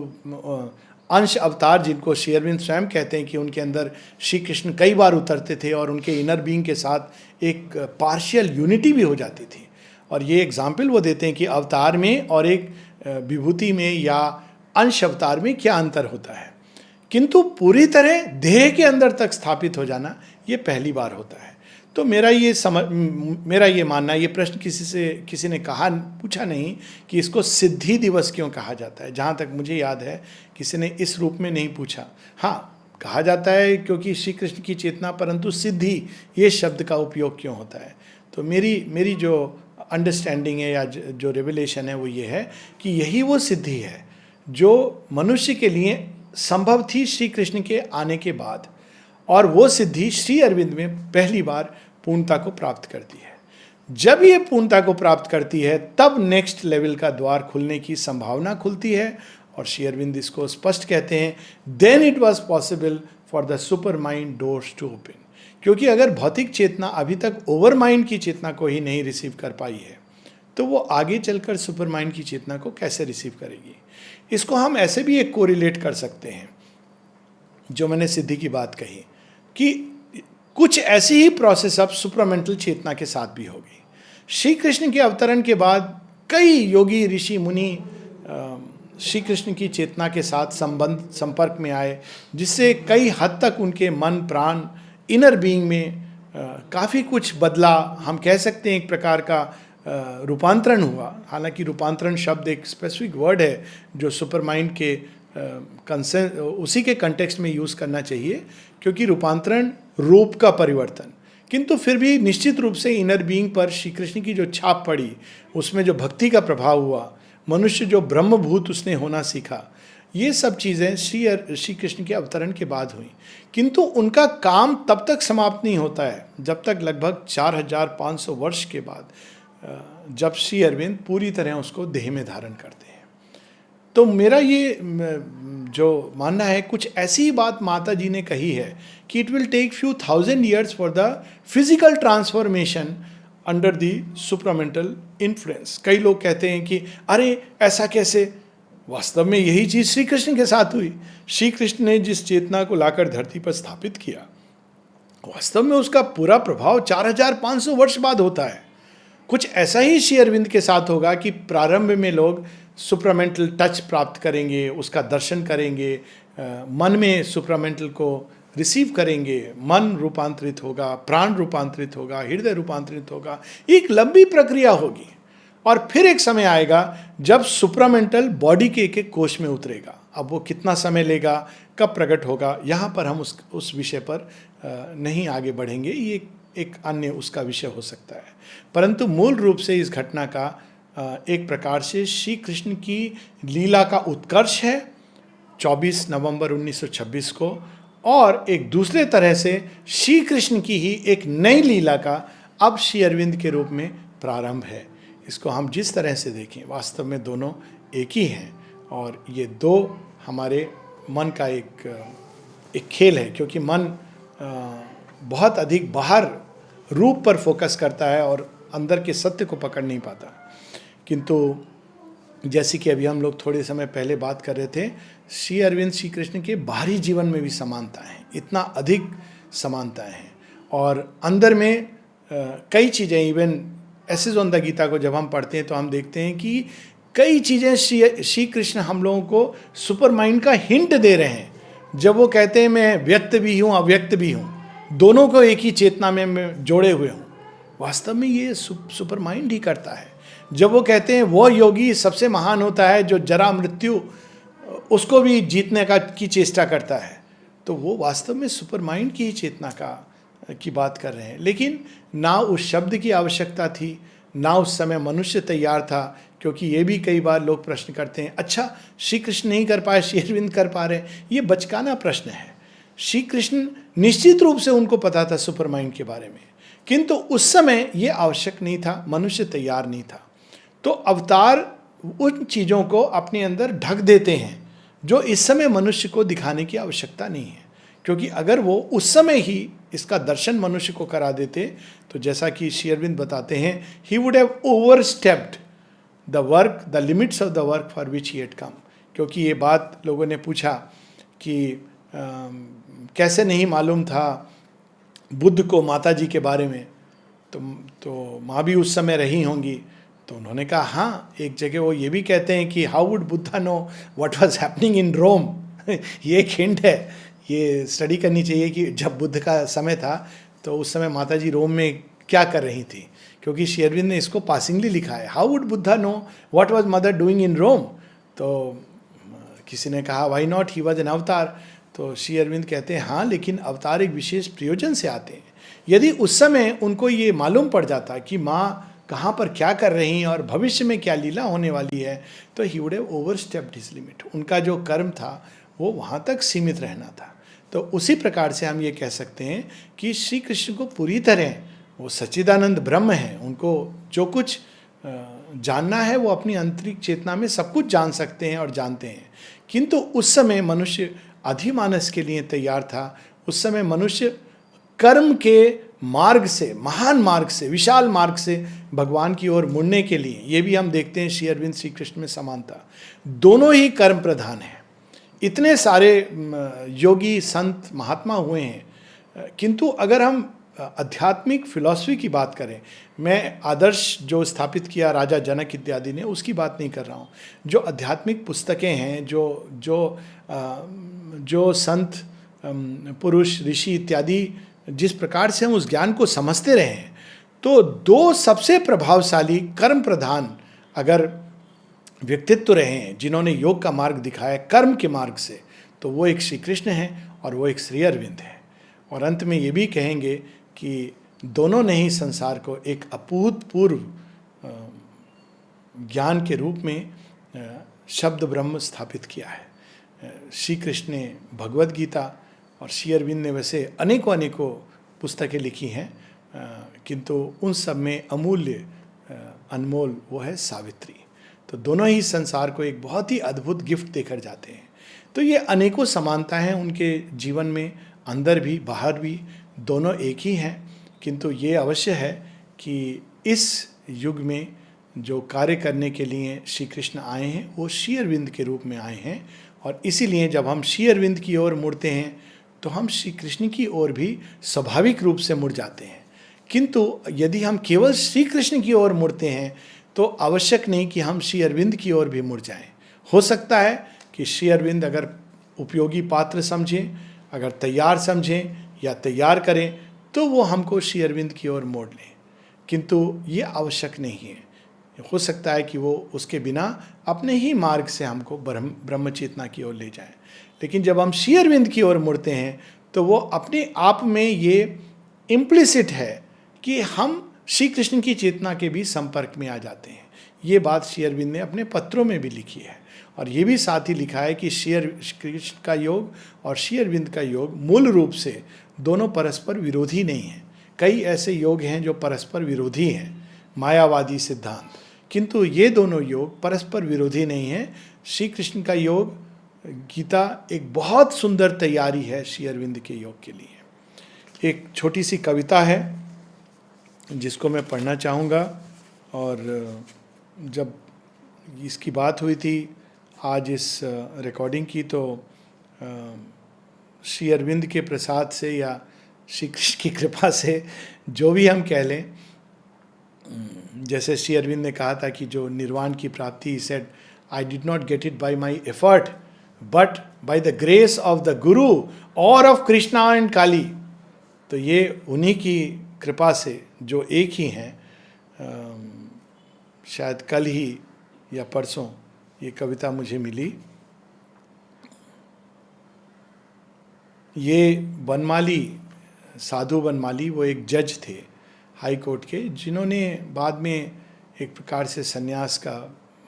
अंश अवतार, जिनको श्री अरविंद स्वयं कहते हैं कि उनके अंदर श्री कृष्ण कई बार उतरते थे और उनके इनर बीइंग के साथ एक पार्शियल यूनिटी भी हो जाती थी। और ये एग्जाम्पल वो देते हैं कि अवतार में और एक विभूति में या अंश अवतार में क्या अंतर होता है, किंतु पूरी तरह देह के अंदर तक स्थापित हो जाना ये पहली बार होता है। तो मेरा ये मानना, ये प्रश्न किसी ने पूछा नहीं कि इसको सिद्धि दिवस क्यों कहा जाता है। जहाँ तक मुझे याद है किसी ने इस रूप में नहीं पूछा। हाँ, कहा जाता है क्योंकि श्री कृष्ण की चेतना, परंतु सिद्धि ये शब्द का उपयोग क्यों होता है। तो मेरी जो अंडरस्टैंडिंग है या जो रेवलेशन है वो ये है कि यही वो सिद्धि है जो मनुष्य के लिए संभव थी श्री कृष्ण के आने के बाद, और वो सिद्धि श्री अरविंद में पहली बार पूर्णता को प्राप्त करती है। जब ये पूर्णता को प्राप्त करती है तब नेक्स्ट लेवल का द्वार खुलने की संभावना खुलती है, और श्री अरविंद इसको स्पष्ट कहते हैं, then it was possible for the super mind doors to open. क्योंकि अगर भौतिक चेतना अभी तक ओवर माइंड की चेतना को ही नहीं रिसीव कर पाई है, तो वो आगे चलकर सुपर माइंड की चेतना को कैसे रिसीव करेगी। इसको हम ऐसे भी एक कोरिलेट कर सकते हैं, जो मैंने सिद्धि की बात कही, कि कुछ ऐसी ही प्रोसेस अब सुपरामेंटल चेतना के साथ भी होगी। श्री कृष्ण के अवतरण के बाद कई योगी ऋषि मुनि श्री कृष्ण की चेतना के साथ संपर्क में आए, जिससे कई हद तक उनके मन प्राण इनर बीइंग में काफ़ी कुछ बदला। हम कह सकते हैं एक प्रकार का रूपांतरण हुआ। हालांकि रूपांतरण शब्द एक स्पेसिफिक वर्ड है जो सुपर माइंड के उसी के कंटेक्स्ट में यूज़ करना चाहिए, क्योंकि रूपांतरण रूप का परिवर्तन, किंतु फिर भी निश्चित रूप से इनर बीइंग पर श्री कृष्ण की जो छाप पड़ी, उसमें जो भक्ति का प्रभाव हुआ, मनुष्य जो ब्रह्मभूत उसने होना सीखा, ये सब चीज़ें श्री कृष्ण के अवतरण के बाद हुई। किंतु उनका काम तब तक समाप्त नहीं होता है जब तक लगभग 4500 वर्ष के बाद, जब श्री अरविंद पूरी तरह उसको देह में धारण करते हैं। तो मेरा ये जो मानना है, कुछ ऐसी ही बात माता जी ने कही है कि it will take few thousand years for the physical transformation under the supramental influence. कई लोग कहते हैं कि अरे ऐसा कैसे, वास्तव में यही चीज़ श्री कृष्ण के साथ हुई। श्री कृष्ण ने जिस चेतना को लाकर धरती पर स्थापित किया, वास्तव में उसका पूरा प्रभाव 4500 वर्ष बाद होता है। कुछ ऐसा ही श्री अरविंद के साथ होगा कि प्रारंभ में लोग सुप्रामेंटल टच प्राप्त करेंगे, उसका दर्शन करेंगे, मन में सुप्रामेंटल को रिसीव करेंगे, मन रूपांतरित होगा, प्राण रूपांतरित होगा, हृदय रूपांतरित होगा, एक लंबी प्रक्रिया होगी। और फिर एक समय आएगा जब सुप्रामेंटल बॉडी के एक एक कोश में उतरेगा। अब वो कितना समय लेगा, कब प्रकट होगा, यहाँ पर हम उस विषय पर नहीं आगे बढ़ेंगे, ये एक अन्य उसका विषय हो सकता है। परंतु मूल रूप से इस घटना का एक प्रकार से श्री कृष्ण की लीला का उत्कर्ष है 24 नवंबर 1926 को, और एक दूसरे तरह से श्री कृष्ण की ही एक नई लीला का अब श्री अरविंद के रूप में प्रारंभ है। इसको हम जिस तरह से देखें, वास्तव में दोनों एक ही हैं, और ये दो हमारे मन का एक खेल है, क्योंकि मन बहुत अधिक बाहर रूप पर फोकस करता है और अंदर के सत्य को पकड़ नहीं पाता। किंतु जैसे कि अभी हम लोग थोड़े समय पहले बात कर रहे थे, श्री अरविंद श्री कृष्ण के बाहरी जीवन में भी समानता है, इतना अधिक समानताएं हैं, और अंदर में कई चीज़ें, even essays on the Gita को जब हम पढ़ते हैं तो हम देखते हैं कि कई चीज़ें श्री कृष्ण हम लोगों को सुपर माइंड का हिंट दे रहे हैं। जब वो कहते हैं मैं व्यक्त भी हूँ अव्यक्त भी हूँ, दोनों को एक ही चेतना में मैं जोड़े हुए हूँ, वास्तव में ये सुपर माइंड ही करता है। जब वो कहते हैं वो योगी सबसे महान होता है जो जरा मृत्यु उसको भी जीतने की चेष्टा करता है, तो वो वास्तव में सुपर माइंड की ही चेतना की बात कर रहे हैं। लेकिन ना उस शब्द की आवश्यकता थी, ना उस समय मनुष्य तैयार था, क्योंकि ये भी कई बार लोग प्रश्न करते हैं, अच्छा श्री कृष्ण नहीं कर पाए, श्री अरविंद कर पा रहे, ये बचकाना प्रश्न है। श्री कृष्ण निश्चित रूप से उनको पता था सुपर माइंड के बारे में, किंतु उस समय ये आवश्यक नहीं था, मनुष्य तैयार नहीं था। तो अवतार उन चीज़ों को अपने अंदर ढक देते हैं जो इस समय मनुष्य को दिखाने की आवश्यकता नहीं है, क्योंकि अगर वो उस समय ही इसका दर्शन मनुष्य को करा देते तो जैसा कि श्री अरविंद बताते हैं, he would have overstepped the work, the limits of the work for which he had come. क्योंकि ये बात लोगों ने पूछा कि कैसे नहीं मालूम था बुद्ध को माता जी के बारे में, तो माँ भी उस समय रही होंगी। तो उन्होंने कहा हाँ, एक जगह वो ये भी कहते हैं कि how would Buddha know what was happening in Rome. ये एक हिंट है, ये स्टडी करनी चाहिए कि जब बुद्ध का समय था तो उस समय माता जी रोम में क्या कर रही थी, क्योंकि श्री अरविंद ने इसको पासिंगली लिखा है, how would Buddha know what was mother doing in Rome. तो किसी ने कहा why not, he was an avatar. तो श्री अरविंद कहते हैं हाँ, लेकिन अवतार एक विशेष प्रयोजन से आते हैं। यदि उस समय उनको ये मालूम पड़ जाता कि माँ कहाँ पर क्या कर रही हैं और भविष्य में क्या लीला होने वाली है, तो he would have overstepped his limit. उनका जो कर्म था वो वहाँ तक सीमित रहना था। तो उसी प्रकार से हम ये कह सकते हैं कि श्री कृष्ण को पूरी तरह, वो सच्चिदानंद ब्रह्म हैं, उनको जो कुछ जानना है वो अपनी आंतरिक चेतना में सब कुछ जान सकते हैं और जानते हैं। किंतु उस समय मनुष्य अधिमानस के लिए तैयार था। उस समय मनुष्य कर्म के मार्ग से, महान मार्ग से, विशाल मार्ग से भगवान की ओर मुड़ने के लिए, ये भी हम देखते हैं श्री अरविंद श्री कृष्ण में समानता, दोनों ही कर्म प्रधान हैं। इतने सारे योगी संत महात्मा हुए हैं, किंतु अगर हम आध्यात्मिक फिलॉसफी की बात करें, मैं आदर्श जो स्थापित किया राजा जनक इत्यादि ने उसकी बात नहीं कर रहा हूँ। जो आध्यात्मिक पुस्तकें हैं, जो संत पुरुष ऋषि इत्यादि जिस प्रकार से हम उस ज्ञान को समझते रहे हैं, तो दो सबसे प्रभावशाली कर्म प्रधान अगर व्यक्तित्व रहे हैं जिन्होंने योग का मार्ग दिखाया कर्म के मार्ग से, तो वो एक श्री कृष्ण है और वो एक श्री अरविंद है। और अंत में ये भी कहेंगे कि दोनों ने ही संसार को एक अभूतपूर्व ज्ञान के रूप में शब्द ब्रह्म स्थापित किया है। श्री कृष्ण ने भगवद गीता और श्री अरविंद ने वैसे अनेकों पुस्तकें लिखी हैं, किंतु उन सब में अमूल्य अनमोल वो है सावित्री। तो दोनों ही संसार को एक बहुत ही अद्भुत गिफ्ट देकर जाते हैं। तो ये अनेकों समानता हैं उनके जीवन में, अंदर भी बाहर भी, दोनों एक ही हैं। किंतु ये अवश्य है कि इस युग में जो कार्य करने के लिए श्री कृष्ण आए हैं वो श्री अरविंद के रूप में आए हैं। और इसीलिए जब हम श्री अरविंद की ओर मुड़ते हैं तो हम श्री कृष्ण की ओर भी स्वाभाविक रूप से मुड़ जाते हैं। किंतु यदि हम केवल श्री कृष्ण की ओर मुड़ते हैं तो आवश्यक नहीं कि हम श्री अरविंद की ओर भी मुड़ जाएं। हो सकता है कि श्री अरविंद अगर उपयोगी पात्र समझें, अगर तैयार समझें या तैयार करें, तो वो हमको श्री अरविंद की ओर मोड़ लें, किंतु ये आवश्यक नहीं है। हो सकता है कि वो उसके बिना अपने ही मार्ग से हमको ब्रह्म चेतना की ओर ले जाएं। लेकिन जब हम श्री अरविंद की ओर मुड़ते हैं तो वो अपने आप में ये इम्प्लिसिट है कि हम श्री कृष्ण की चेतना के भी संपर्क में आ जाते हैं। ये बात श्री अरविंद ने अपने पत्रों में भी लिखी है। और ये भी साथ ही लिखा है कि श्री कृष्ण का योग और श्री अरविंद का योग मूल रूप से दोनों परस्पर विरोधी नहीं हैं। कई ऐसे योग हैं जो परस्पर विरोधी हैं, मायावादी सिद्धांत, किंतु ये दोनों योग परस्पर विरोधी नहीं हैं। श्री कृष्ण का योग, गीता एक बहुत सुंदर तैयारी है श्री अरविंद के योग के लिए। एक छोटी सी कविता है जिसको मैं पढ़ना चाहूँगा। और जब इसकी बात हुई थी आज इस रिकॉर्डिंग की, तो श्री अरविंद के प्रसाद से या श्री कृष्ण की कृपा से जो भी हम कह लें, जैसे श्री अरविंद ने कहा था कि जो निर्वाण की प्राप्ति, he said I did not get it by my effort but by the grace of the गुरु और ऑफ कृष्णा एंड काली। तो ये उन्हीं की कृपा से जो एक ही हैं, शायद कल ही या परसों ये कविता मुझे मिली। ये बनमाली, साधु बनमाली, वो एक जज थे हाई कोर्ट के, जिन्होंने बाद में एक प्रकार से सन्यास का,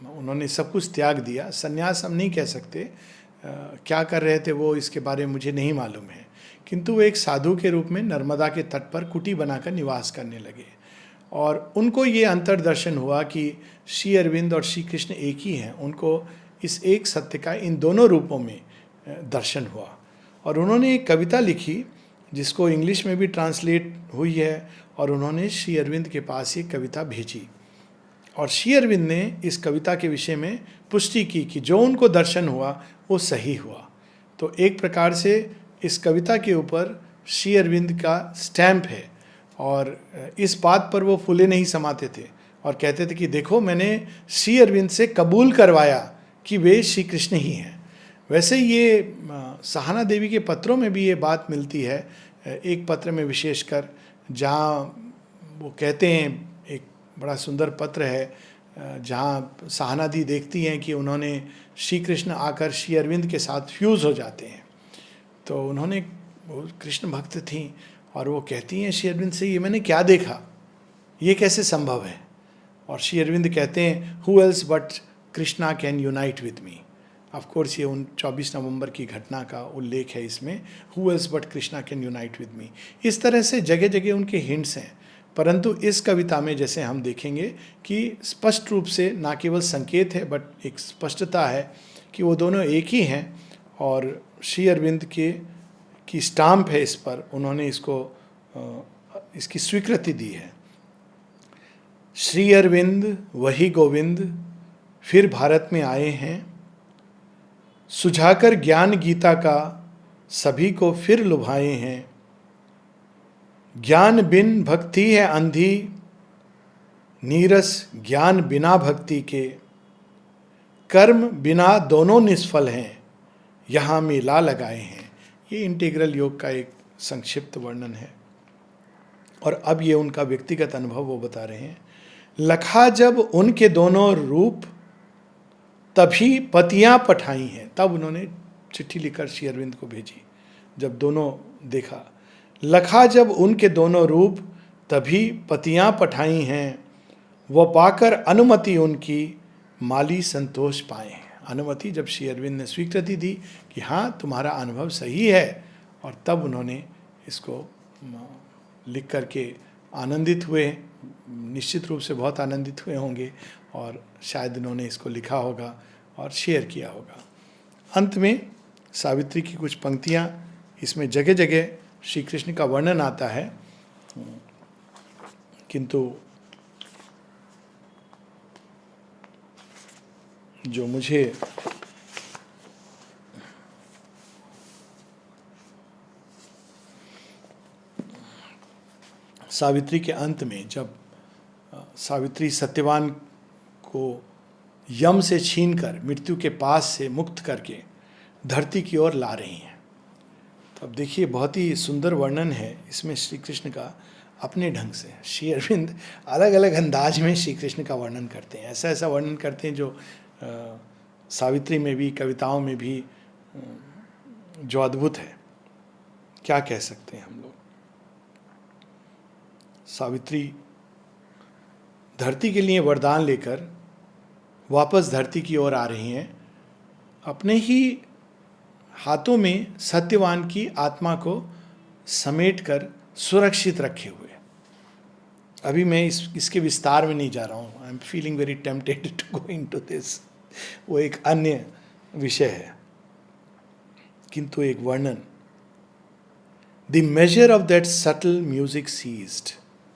उन्होंने सब कुछ त्याग दिया। सन्यास हम नहीं कह सकते, क्या कर रहे थे वो इसके बारे में मुझे नहीं मालूम है, किंतु वो एक साधु के रूप में नर्मदा के तट पर कुटी बनाकर निवास करने लगे। और उनको ये अंतर्दर्शन हुआ कि श्री अरविंद और श्री कृष्ण एक ही हैं। उनको इस एक सत्य का इन दोनों रूपों में दर्शन हुआ। और उन्होंने एक कविता लिखी जिसको इंग्लिश में भी ट्रांसलेट हुई है, और उन्होंने श्री अरविंद के पास ये कविता भेजी, और श्री अरविंद ने इस कविता के विषय में पुष्टि की कि जो उनको दर्शन हुआ वो सही हुआ। तो एक प्रकार से इस कविता के ऊपर श्री अरविंद का स्टैम्प है, और इस बात पर वो फूले नहीं समाते थे और कहते थे कि देखो, मैंने श्री अरविंद से कबूल करवाया कि वे श्री कृष्ण ही हैं। वैसे ये सहाना देवी के पत्रों में भी ये बात मिलती है, एक पत्र में विशेषकर, जहाँ वो कहते हैं, एक बड़ा सुंदर पत्र है जहाँ सहाना दी देखती हैं कि उन्होंने श्री कृष्ण आकर श्री अरविंद के साथ फ्यूज़ हो जाते हैं। तो उन्होंने, वो कृष्ण भक्त थीं, और वो कहती हैं श्री अरविंद से, ये मैंने क्या देखा, ये कैसे संभव है? और श्री अरविंद कहते हैं, who else but Krishna can unite with me. Of course ये 24 नवंबर की घटना का उल्लेख है इसमें, who else but Krishna can unite with me. इस तरह से जगह जगह उनके हिंट्स हैं, परंतु इस कविता में जैसे हम देखेंगे कि स्पष्ट रूप से ना केवल संकेत है, बट एक स्पष्टता है कि वो दोनों एक ही हैं, और श्री अरविंद की स्टाम्प है इस पर, उन्होंने इसकी स्वीकृति दी है। श्री अरविंद वही गोविंद फिर भारत में आए हैं, सुझाकर ज्ञान गीता का सभी को फिर लुभाए हैं। ज्ञान बिन भक्ति है अंधी, नीरस ज्ञान बिना भक्ति के। कर्म बिना दोनों निष्फल हैं, यहाँ मेला लगाए हैं। ये इंटीग्रल योग का एक संक्षिप्त वर्णन है, और अब ये उनका व्यक्तिगत अनुभव वो बता रहे हैं। लखा जब उनके दोनों रूप, तभी पतियां पठाई हैं। तब उन्होंने चिट्ठी लिखकर श्री अरविंद को भेजी, जब दोनों देखा। लखा जब उनके दोनों रूप, तभी पतियां पठाई हैं। वो पाकर अनुमति उनकी, माली संतोष पाए हैं। अनुमति जब श्री अरविंद ने स्वीकृति दी कि हाँ तुम्हारा अनुभव सही है, और तब उन्होंने इसको लिख करके आनंदित हुए, निश्चित रूप से बहुत आनंदित हुए होंगे, और शायद उन्होंने इसको लिखा होगा और शेयर किया होगा। अंत में सावित्री की कुछ पंक्तियाँ, इसमें जगह जगह श्री कृष्ण का वर्णन आता है, किंतु जो मुझे सावित्री के अंत में, जब सावित्री सत्यवान को यम से छीनकर मृत्यु के पास से मुक्त करके धरती की ओर ला रही हैं, तो अब देखिए बहुत ही सुंदर वर्णन है इसमें श्री कृष्ण का अपने ढंग से। श्री अरविंद अलग अलग अंदाज में श्री कृष्ण का वर्णन करते हैं, ऐसा ऐसा वर्णन करते हैं जो सावित्री में भी, कविताओं में भी जो अद्भुत है। क्या कह सकते हैं हम लोग। सावित्री धरती के लिए वरदान लेकर वापस धरती की ओर आ रही हैं, अपने ही हाथों में सत्यवान की आत्मा को समेटकर सुरक्षित रखे हुए। अभी मैं इसके विस्तार में नहीं जा रहा हूँ। I am feeling very tempted to go into this. वो एक अन्य विषय है, किंतु एक वर्णन। The measure of that subtle music ceased.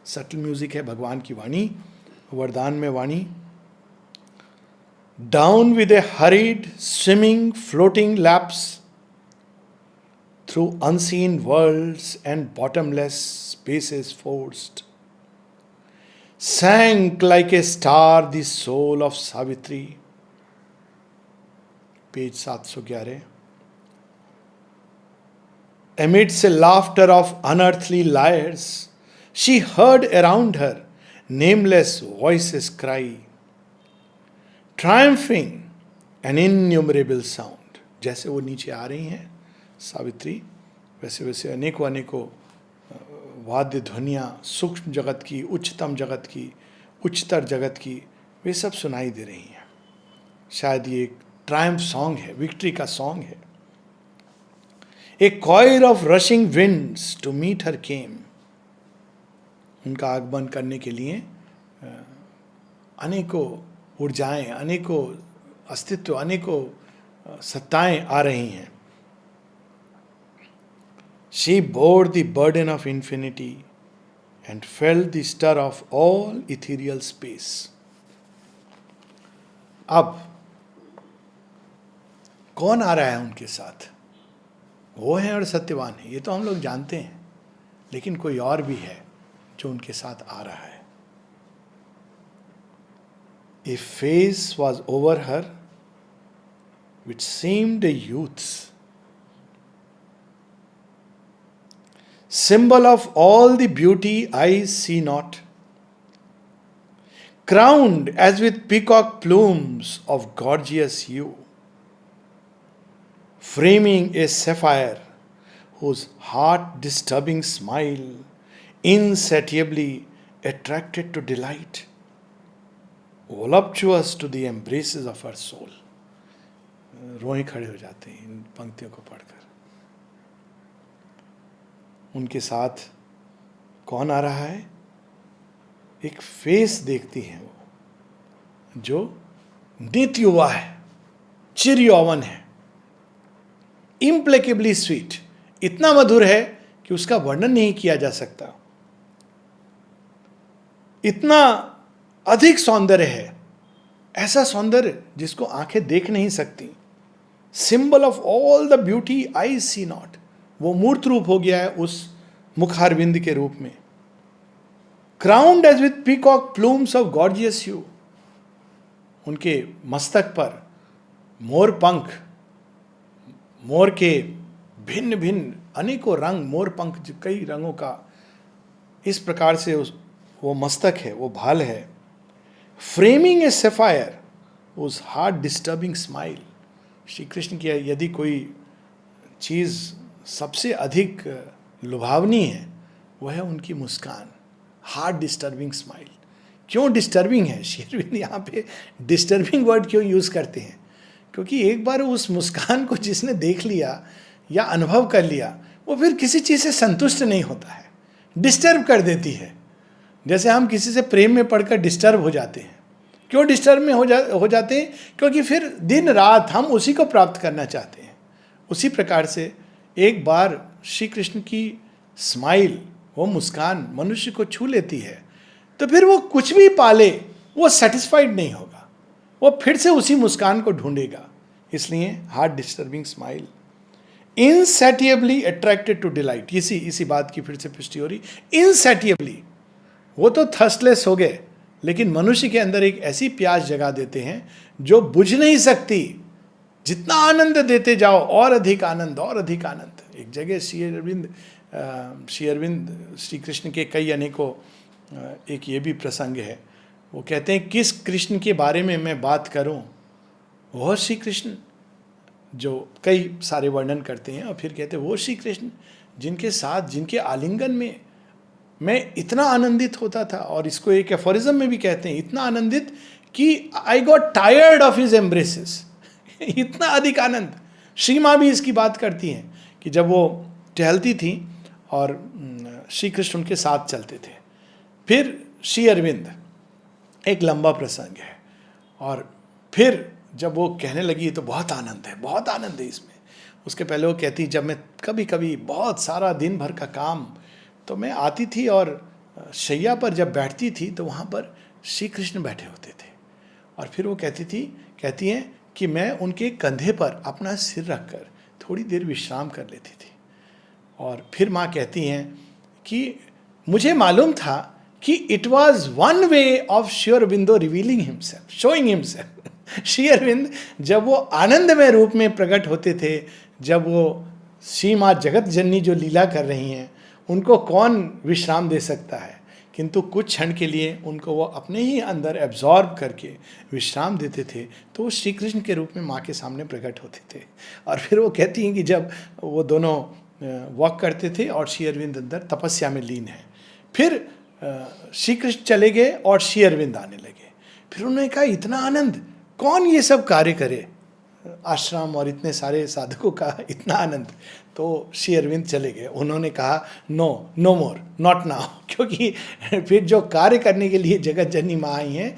Subtle music है भगवान की वाणी, वरदान में वाणी। Down with a hurried swimming floating lapse through unseen worlds and bottomless spaces forced, sank like a star the soul of Savitri. Page 711. Amidst a laughter of unearthly lyres, she heard around her nameless voices cry, triumphing an innumerable sound. जैसे वो नीचे आ रही हैं सावित्री, वैसे वैसे अनेकों अनेकों वाद्य ध्वनियाँ सूक्ष्म जगत की, उच्चतम जगत की, उच्चतर जगत की, वे सब सुनाई दे रही हैं। शायद ये एक ट्रायम्फ सॉन्ग है, विक्ट्री का सॉन्ग है। A choir of rushing winds to meet her came. उनका आगमन करने के लिए अनेकों ऊर्जाएं, अनेकों अस्तित्व, अनेकों सत्ताएं आ रही हैं। She bore the burden of infinity and felt the stir of all ethereal space. अब कौन आ रहा है उनके साथ? वो है और सत्यवान है, ये तो हम लोग जानते हैं, लेकिन कोई और भी है जो उनके साथ आ रहा है. A face was over her which seemed a youth's, symbol of all the beauty eyes see not, crowned as with peacock plumes of gorgeous hue, framing a sapphire whose heart-disturbing smile insatiably attracted to delight, voluptuous to the embraces of her soul. रोए खड़े हो जाते हैं इन पंक्तियों को पढ़कर. उनके साथ कौन आ रहा है? एक फेस देखती हैं वो, जो नित्य युवा है, चिर यौवन है, इम्प्लेकेबली स्वीट, इतना मधुर है कि उसका वर्णन नहीं किया जा सकता. इतना अधिक सौंदर्य है, ऐसा सौंदर्य जिसको आंखें देख नहीं सकती. Symbol of all the beauty I see not, वो मूर्त रूप हो गया है उस मुखारविंद के रूप में. Crowned as with peacock plumes of gorgeous hue, उनके मस्तक पर मोर पंख, मोर के भिन्न भिन्न अनेकों रंग, मोर पंख कई रंगों का, इस प्रकार से वो मस्तक है, वो भाल है. फ्रेमिंग ए सेफायर उस heart disturbing smile. Shri Krishna की यदि कोई चीज़ सबसे अधिक लुभावनी है, वह है उनकी मुस्कान, हार्ट डिस्टर्बिंग स्माइल. क्यों डिस्टर्बिंग है? श्री अरविंद यहाँ पे डिस्टर्बिंग वर्ड क्यों यूज़ करते हैं? क्योंकि एक बार उस मुस्कान को जिसने देख लिया या अनुभव कर लिया, वो फिर किसी चीज़ से संतुष्ट नहीं होता है, डिस्टर्ब कर देती है. जैसे हम किसी से प्रेम में पढ़कर डिस्टर्ब हो जाते हैं. क्यों डिस्टर्ब में हो जाते हैं? क्योंकि फिर दिन रात हम उसी को प्राप्त करना चाहते हैं. उसी प्रकार से एक बार श्री कृष्ण की स्माइल, वो मुस्कान मनुष्य को छू लेती है, तो फिर वो कुछ भी पाले वो सेटिस्फाइड नहीं होगा, वो फिर से उसी मुस्कान को ढूंढेगा. इसलिए heart disturbing smile, insatiably attracted to delight. इसी बात की फिर से पुष्टि हो रही. इनसैटिएबली, वो तो थर्स्टलेस हो गए, लेकिन मनुष्य के अंदर एक ऐसी प्यास जगा देते हैं जो बुझ नहीं सकती. जितना आनंद देते जाओ, और अधिक आनंद, और अधिक आनंद. एक जगह श्री अरविंद श्री कृष्ण के कई अनेकों, एक ये भी प्रसंग है, वो कहते हैं किस कृष्ण के बारे में मैं बात करूं? वह श्री कृष्ण जो कई सारे वर्णन करते हैं, और फिर कहते हैं वो श्री कृष्ण जिनके साथ, जिनके आलिंगन में मैं इतना आनंदित होता था. और इसको एक एफोरिज्म में भी कहते हैं, इतना आनंदित कि I got tired of his embraces. इतना अधिक आनंद. श्री माँ भी इसकी बात करती हैं कि जब वो टहलती थी और श्री कृष्ण उनके साथ चलते थे. फिर श्री अरविंद, एक लंबा प्रसंग है, और फिर जब वो कहने लगी तो बहुत आनंद है, बहुत आनंद है इसमें. उसके पहले वो कहती, जब मैं कभी कभी बहुत सारा दिन भर का काम, तो मैं आती थी और शैया पर जब बैठती थी तो वहाँ पर श्री कृष्ण बैठे होते थे. और फिर वो कहती हैं कि मैं उनके कंधे पर अपना सिर रखकर थोड़ी देर विश्राम कर लेती थी. और फिर माँ कहती हैं कि मुझे मालूम था कि it was one way of Shri Aurobindo revealing himself, showing himself. Shri Arvind जब वो आनंदमय रूप में प्रकट होते थे, जब वो श्री माँ जगत जननी जो लीला कर रही हैं, उनको कौन विश्राम दे सकता है? किंतु कुछ क्षण के लिए उनको वो अपने ही अंदर एब्जॉर्ब करके विश्राम देते थे, तो वो श्री कृष्ण के रूप में माँ के सामने प्रकट होते थे. और फिर वो कहती हैं कि जब वो दोनों वॉक करते थे और श्री अरविंद अंदर तपस्या में लीन है, फिर श्री कृष्ण चले गए और श्री अरविंद आने लगे. फिर उन्होंने कहा, इतना आनंद, कौन ये सब कार्य करे? आश्रम और इतने सारे साधकों का इतना आनंद. तो श्री अरविंद चले गए. उन्होंने कहा, नो मोर, नॉट नाउ. क्योंकि फिर जो कार्य करने के लिए जगत जननी माँ आई हैं,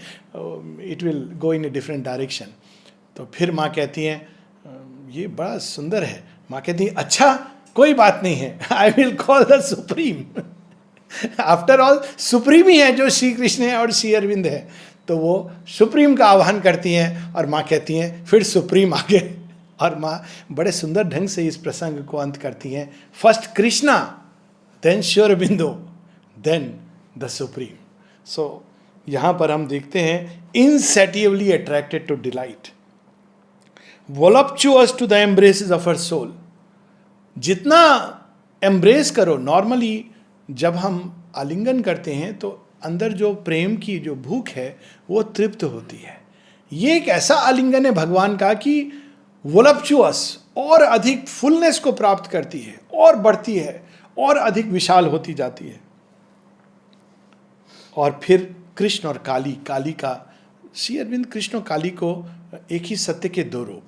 it will go in a different direction. तो फिर माँ कहती हैं, ये बड़ा सुंदर है. माँ कहती हैं, अच्छा कोई बात नहीं है, I will call the supreme. After all supreme ही है जो श्री कृष्ण है और श्री अरविंद है, तो वो सुप्रीम का आह्वान करती हैं और माँ कहती हैं फिर सुप्रीम आगे। और माँ बड़े सुंदर ढंग से इस प्रसंग को अंत करती हैं, first Krishna, then Shri Aurobindo, then the supreme. So यहाँ पर हम देखते हैं insatiably attracted to delight, voluptuous to the embraces of her soul. जितना एम्ब्रेस करो, नॉर्मली जब हम आलिंगन करते हैं तो अंदर जो प्रेम की जो भूख है वो तृप्त होती है। ये एक ऐसा आलिंगन है भगवान का कि वोलप्चुअस, और अधिक फुलनेस को प्राप्त करती है और बढ़ती है और अधिक विशाल होती जाती है। और फिर कृष्ण और काली, काली का, श्री अरविंद कृष्ण और काली को एक ही सत्य के दो रूप,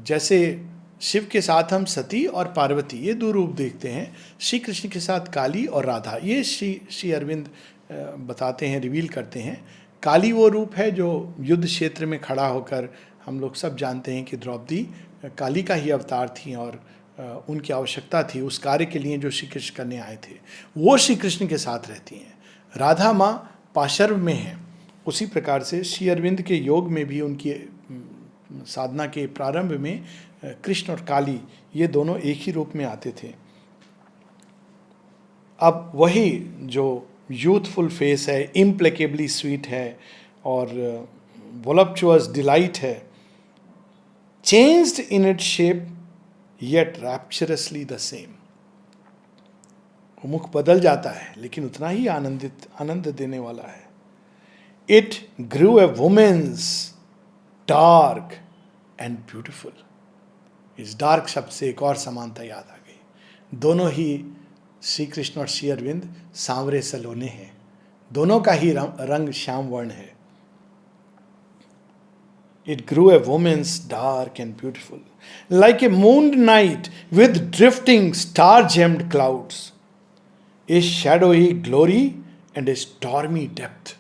जैसे शिव के साथ हम सती और पार्वती ये दो रूप देखते हैं, श्री कृष्ण के साथ काली और राधा, ये श्री अरविंद बताते हैं, रिवील करते हैं। काली वो रूप है जो युद्ध क्षेत्र में खड़ा होकर, हम लोग सब जानते हैं कि द्रौपदी काली का ही अवतार थी और उनकी आवश्यकता थी उस कार्य के लिए जो श्री कृष्ण करने आए थे, वो श्री कृष्ण के साथ रहती हैं। राधा माँ पाशर्व में है। उसी प्रकार से श्री अरविंद के योग में भी उनकी साधना के प्रारंभ में कृष्ण और काली ये दोनों एक ही रूप में आते थे। अब वही जो यूथफुल फेस है, इम्प्लेकेबली स्वीट है और वोलप्चुअस डिलाइट है, changed in it shape yet rapturously the same. वो मुख बदल जाता है लेकिन उतना ही आनंद देने वाला है। It grew a women's dark and beautiful. इस डार्क शब्द से एक और समानता याद आ गई। दोनों ही श्री कृष्ण और श्री अरविंद सांवरे सलोने हैं, दोनों का ही रंग श्याम वर्ण है। It grew a women's dark and beautiful like a moon night with drifting star gemmed clouds, a shadowy glory and a stormy depth.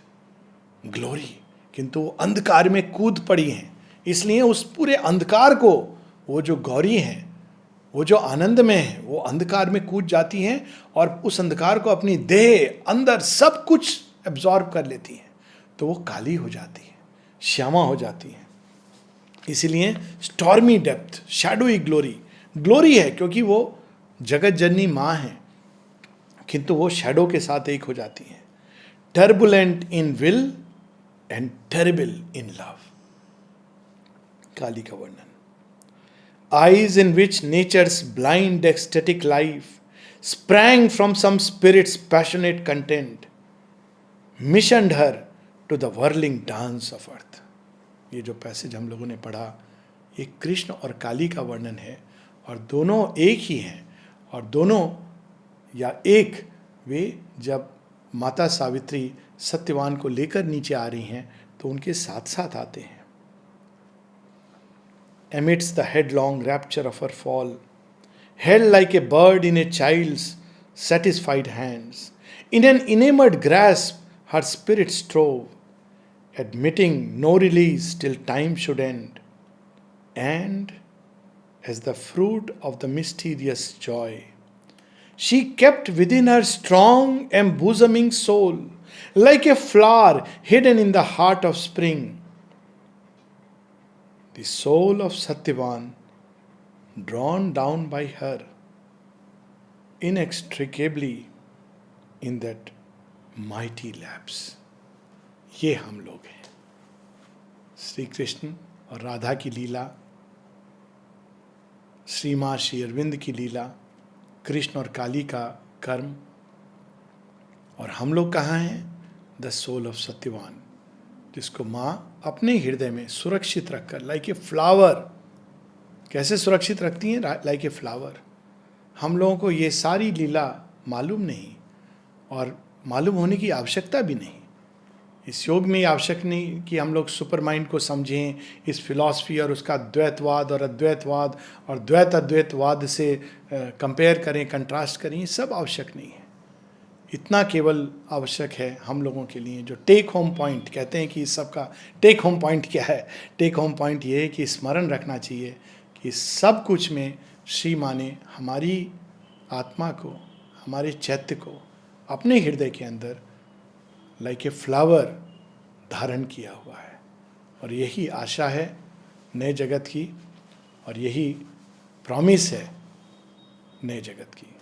Glory, किंतु वो अंधकार में कूद पड़ी हैं, इसलिए उस पूरे अंधकार को वो जो गौरी हैं, वो जो आनंद में है, वो अंधकार में कूद जाती हैं और उस अंधकार को अपनी देह अंदर सब कुछ एब्जॉर्ब कर लेती हैं, तो वो काली हो जाती है, श्यामा हो जाती हैं। इसीलिए stormy depth, shadowy glory, glory है क्योंकि वो जगत जननी माँ है, किंतु वो शैडो के साथ एक हो जाती हैं। Turbulent in will and terrible in love, Kali का वर्णन। Eyes in which nature's blind ecstatic life sprang from some spirit's passionate content, missioned her to the whirling dance of earth. ये जो पैसेज हम लोगों ने पढ़ा, ये कृष्ण और काली का वर्णन है और दोनों एक ही हैं। और दोनों या एक, वे जब माता सावित्री सत्यवान को लेकर नीचे आ रही हैं तो उनके साथ साथ आते हैं। Amidst the headlong rapture of her fall, held like a bird in a child's satisfied hands, in an enamored grasp her spirit strove, admitting no release till time should end. And as the fruit of the mysterious joy, she kept within her strong embosoming soul, like a flower hidden in the heart of spring, the soul of Satyavan, drawn down by her inextricably in that mighty lapse. ये हम लोग हैं। श्री कृष्ण और राधा की लीला, श्री माँ श्री अरविंद की लीला, कृष्ण और काली का कर्म, और हम लोग कहाँ हैं? द सोल ऑफ सत्यवान, जिसको माँ अपने हृदय में सुरक्षित रखकर, लाइक ए फ्लावर, कैसे सुरक्षित रखती हैं? Like a flower. हम लोगों को ये सारी लीला मालूम नहीं और मालूम होने की आवश्यकता भी नहीं। इस योग में आवश्यक नहीं कि हम लोग सुपर माइंड को समझें, इस फिलॉसफी और उसका द्वैतवाद और अद्वैतवाद और द्वैत अद्वैतवाद से कंपेयर करें, कंट्रास्ट करें, ये सब आवश्यक नहीं है। इतना केवल आवश्यक है हम लोगों के लिए, जो टेक होम पॉइंट कहते हैं कि इस सब का टेक होम पॉइंट क्या है? टेक होम पॉइंट ये है कि स्मरण रखना चाहिए कि सब कुछ में श्री माँ ने हमारी आत्मा को, हमारे चैत्य को अपने हृदय के अंदर लाइक ए फ्लावर धारण किया हुआ है। और यही आशा है नए जगत की, और यही प्रॉमिस है नए जगत की।